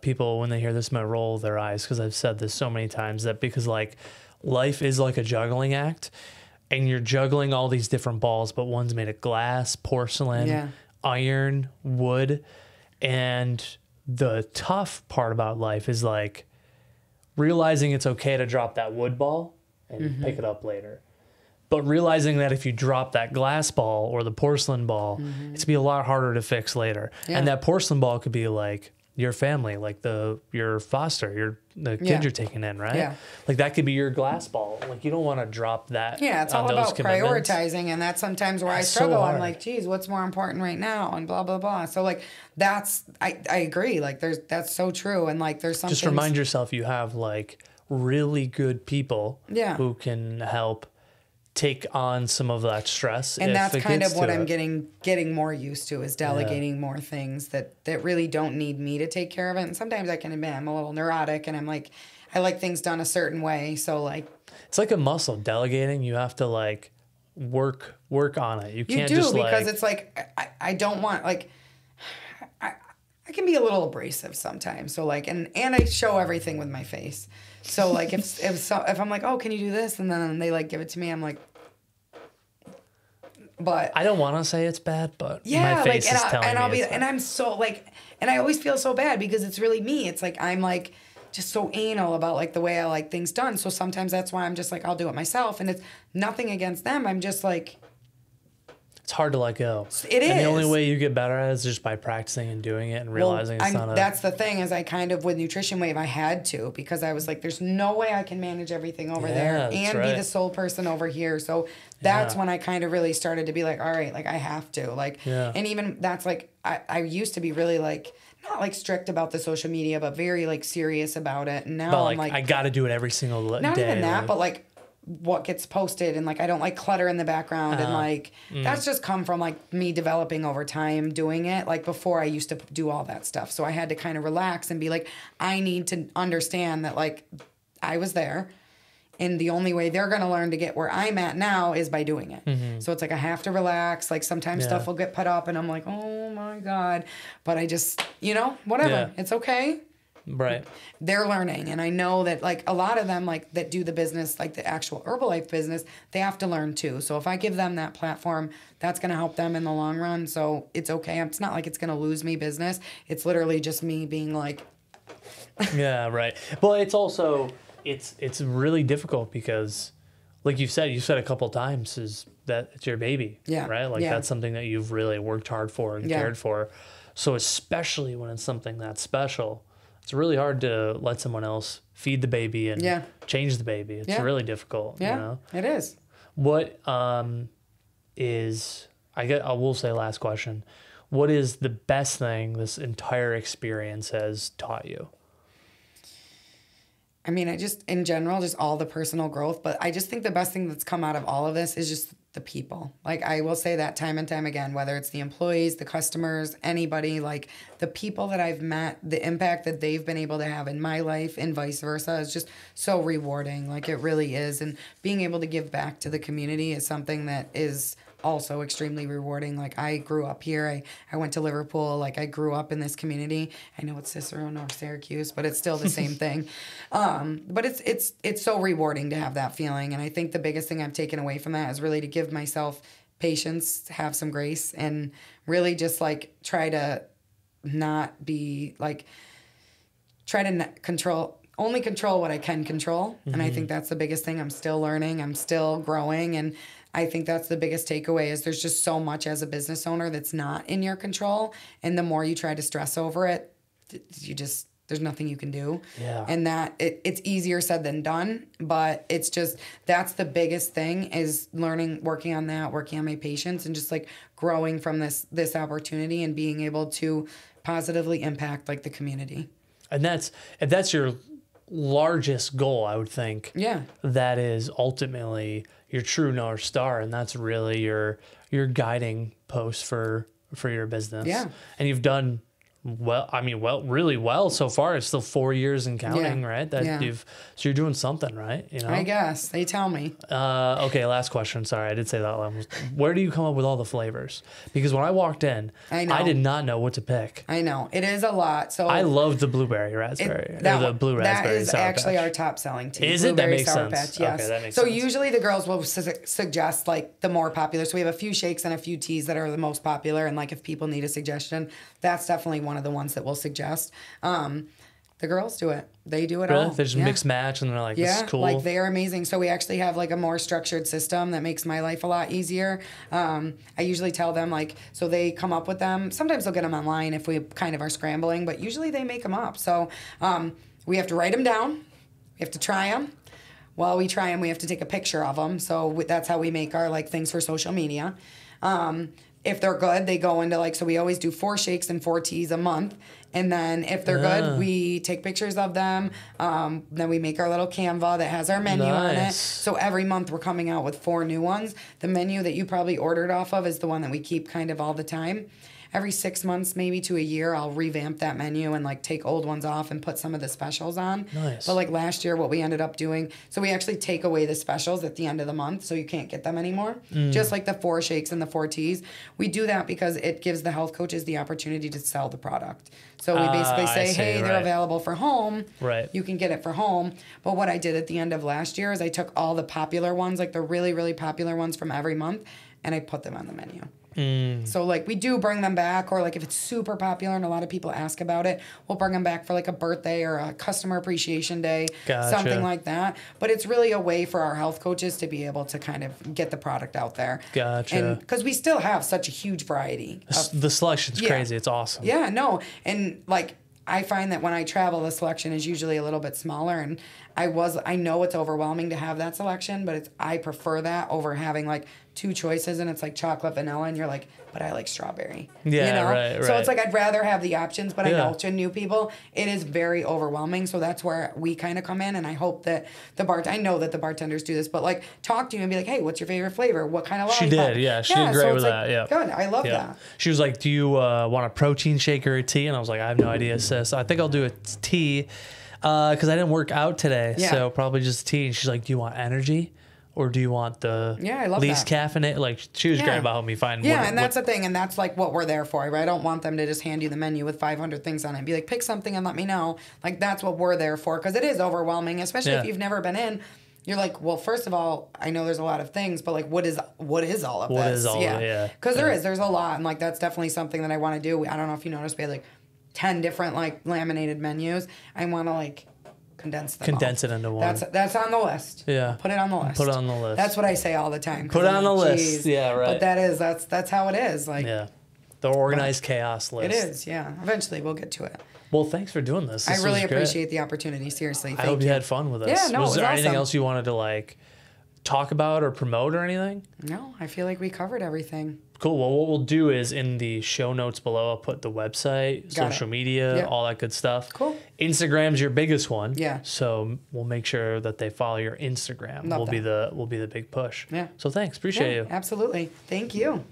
people, when they hear this, might roll their eyes, because I've said this so many times, that because like life is like a juggling act, and you're juggling all these different balls, but one's made of glass, porcelain, iron, wood. And the tough part about life is like realizing it's okay to drop that wood ball and pick it up later. But realizing that if you drop that glass ball or the porcelain ball, it's going to be a lot harder to fix later. Yeah. And that porcelain ball could be like your family, like your foster, the kid you're taking in, right? Yeah. Like that could be your glass ball. Like you don't want to drop that. Yeah, it's all about prioritizing, and that's sometimes where I struggle. So I'm like, geez, what's more important right now, and blah blah blah. So like I agree. Like that's so true, and like there's something. Just remind yourself you have like really good people who can help take on some of that stress. And that's kind of what I'm getting more used to, is delegating more things that really don't need me to take care of it. And sometimes I can admit I'm a little neurotic, and I'm like, I like things done a certain way. So like, it's like a muscle. Delegating, you have to like work on it. You can't just because it's like, I don't want, like, I can be a little abrasive sometimes. So like, and I show everything with my face. So like if I'm like, oh, can you do this? And then they like give it to me, I'm like, but I don't want to say it's bad, but yeah, my face is telling me and I'm so like, and I always feel so bad because it's really me. It's like, I'm like just so anal about like the way I like things done. So sometimes that's why I'm just like, I'll do it myself. And it's nothing against them. I'm just like, it's hard to let go. It is. And the only way you get better at it is just by practicing and doing it and realizing it's not that's the thing, is I kind of, with Nutrition Wave, I had to, because I was like, there's no way I can manage everything over there and be the sole person over here. So that's when I kind of really started to be like, all right, like I have to, like, and even that's like, I used to be really like, not like strict about the social media, but very like serious about it. And now I'm like, I got to do it every single day. Not even that, but like what gets posted, and like I don't like clutter in the background, and like that's just come from like me developing over time doing it. Like before I used to do all that stuff, so I had to kind of relax and be like, I need to understand that like I was there, and the only way they're going to learn to get where I'm at now is by doing it. So it's like I have to relax. Like sometimes stuff will get put up and I'm like, oh my God, but I just, whatever, it's okay. Right. They're learning. And I know that like a lot of them like that do the business, like the actual Herbalife business, they have to learn too. So if I give them that platform, that's going to help them in the long run. So it's okay. It's not like it's going to lose me business. It's literally just me being like. Yeah, right. Well, it's also, it's really difficult because like you said a couple of times, is that it's your baby. Yeah. Right. Like that's something that you've really worked hard for and cared for. So especially when it's something that's special, it's really hard to let someone else feed the baby and change the baby. It's really difficult. Yeah, it is. What I will say last question. What is the best thing this entire experience has taught you? I mean, in general, just all the personal growth, but I just think the best thing that's come out of all of this is just the people. Like, I will say that time and time again, whether it's the employees, the customers, anybody, like the people that I've met, the impact that they've been able to have in my life and vice versa is just so rewarding. Like, it really is. And being able to give back to the community is something that is also extremely rewarding. Like, I grew up here. I went to Liverpool. Like, I grew up in this community. I know it's Cicero or Syracuse, but it's still the same thing. But it's so rewarding to have that feeling. And I think the biggest thing I've taken away from that is really to give myself patience, have some grace, and really just like try to not be like, only control what I can control. And I think that's the biggest thing. I'm still learning. I'm still growing. And I think that's the biggest takeaway, is there's just so much as a business owner that's not in your control. And the more you try to stress over it, there's nothing you can do. Yeah. And that it's easier said than done, but it's just, that's the biggest thing, is learning, working on my patience, and just like growing from this opportunity and being able to positively impact like the community. And if that's your largest goal, I would think. Yeah. That is ultimately your true North Star, and that's really your guiding post for your business. Yeah. And you've done really well so far. It's still 4 years and counting, right? So you're doing something, right? I guess they tell me. Okay, last question. Sorry, I did say that last. Where do you come up with all the flavors? Because when I walked in, I did not know what to pick. I know it is a lot. So I love the blueberry raspberry, the blue raspberry. That is actually our top selling tea. Is it? That makes sense. Patch, yes. Okay, that makes so sense. Usually the girls will suggest like the more popular. So we have a few shakes and a few teas that are the most popular, and like if people need a suggestion, that's definitely one of the ones that we'll suggest. The girls do it. They do it really? all. They just mix match and they're like, this is cool. Like they are amazing. So we actually have like a more structured system that makes my life a lot easier. I usually tell them like, so they come up with them. Sometimes they'll get them online if we kind of are scrambling, but usually they make them up. So we have to write them down. We have to try them. While we try them, we have to take a picture of them. So that's how we make our like things for social media. If they're good, they go into like, so we always do 4 shakes and 4 teas a month. And then if they're good, we take pictures of them. Then we make our little Canva that has our menu on it. So every month we're coming out with 4 new ones. The menu that you probably ordered off of is the one that we keep kind of all the time. Every 6 months, maybe to a year, I'll revamp that menu and like take old ones off and put some of the specials on. Nice. But like last year, what we ended up doing, so we actually take away the specials at the end of the month, so you can't get them anymore. Just like the 4 shakes and the 4 teas. We do that because it gives the health coaches the opportunity to sell the product. So we basically say, hey, they're available for home. Right. You can get it for home. But what I did at the end of last year is I took all the popular ones, like the really, really popular ones from every month, and I put them on the menu. So like we do bring them back, or like if it's super popular and a lot of people ask about it, we'll bring them back for like a birthday or a customer appreciation day, something like that. But it's really a way for our health coaches to be able to kind of get the product out there. Gotcha. And because we still have such a huge variety. The selection's crazy. It's awesome. Yeah, no. And like I find that when I travel, the selection is usually a little bit smaller, and I know it's overwhelming to have that selection, but I prefer that over having like 2 choices and it's like chocolate, vanilla, and you're like, but I like strawberry. Yeah, you know? right. So it's like I'd rather have the options, but I know to new people it is very overwhelming. So that's where we kind of come in, and I hope that I know that the bartenders do this, but like talk to you and be like, hey, what's your favorite flavor? What kind of lollipop? She did, yeah. She did great with that. Yeah. Good. I love that. She was like, do you want a protein shake or a tea? And I was like, I have no idea, sis. I think I'll do a tea because I didn't work out today. So probably just tea. And she's like, do you want energy? Or do you want the least caffeinated? Like, she was great about helping me find and that's the thing. And that's like what we're there for, right? I don't want them to just hand you the menu with 500 things on it and be like, pick something and let me know. Like, that's what we're there for, because it is overwhelming, especially if you've never been in. You're like, well, first of all, I know there's a lot of things, but like, what is all of this? What is all of it? Because there's a lot. And like, that's definitely something that I want to do. I don't know if you noticed, we had like 10 different like laminated menus. I want to like condense it into one. That's on the list. Yeah. Put it on the list. Put it on the list. That's what I say all the time. Put it on the list. Yeah, right. But that's how it is. Like, the organized chaos list. It is, yeah. Eventually we'll get to it. Well, thanks for doing this. I really appreciate the opportunity. Seriously. I hope you had fun with us. Yeah, no, was there anything awesome. else you wanted to like talk about or promote or anything? No, I feel like we covered everything. Cool. Well, what we'll do is in the show notes below, I'll put the website, social media, all that good stuff. Cool. Instagram's your biggest one. Yeah. So we'll make sure that they follow your Instagram. Will be the big push. Yeah. So thanks. Appreciate you. Absolutely. Thank you.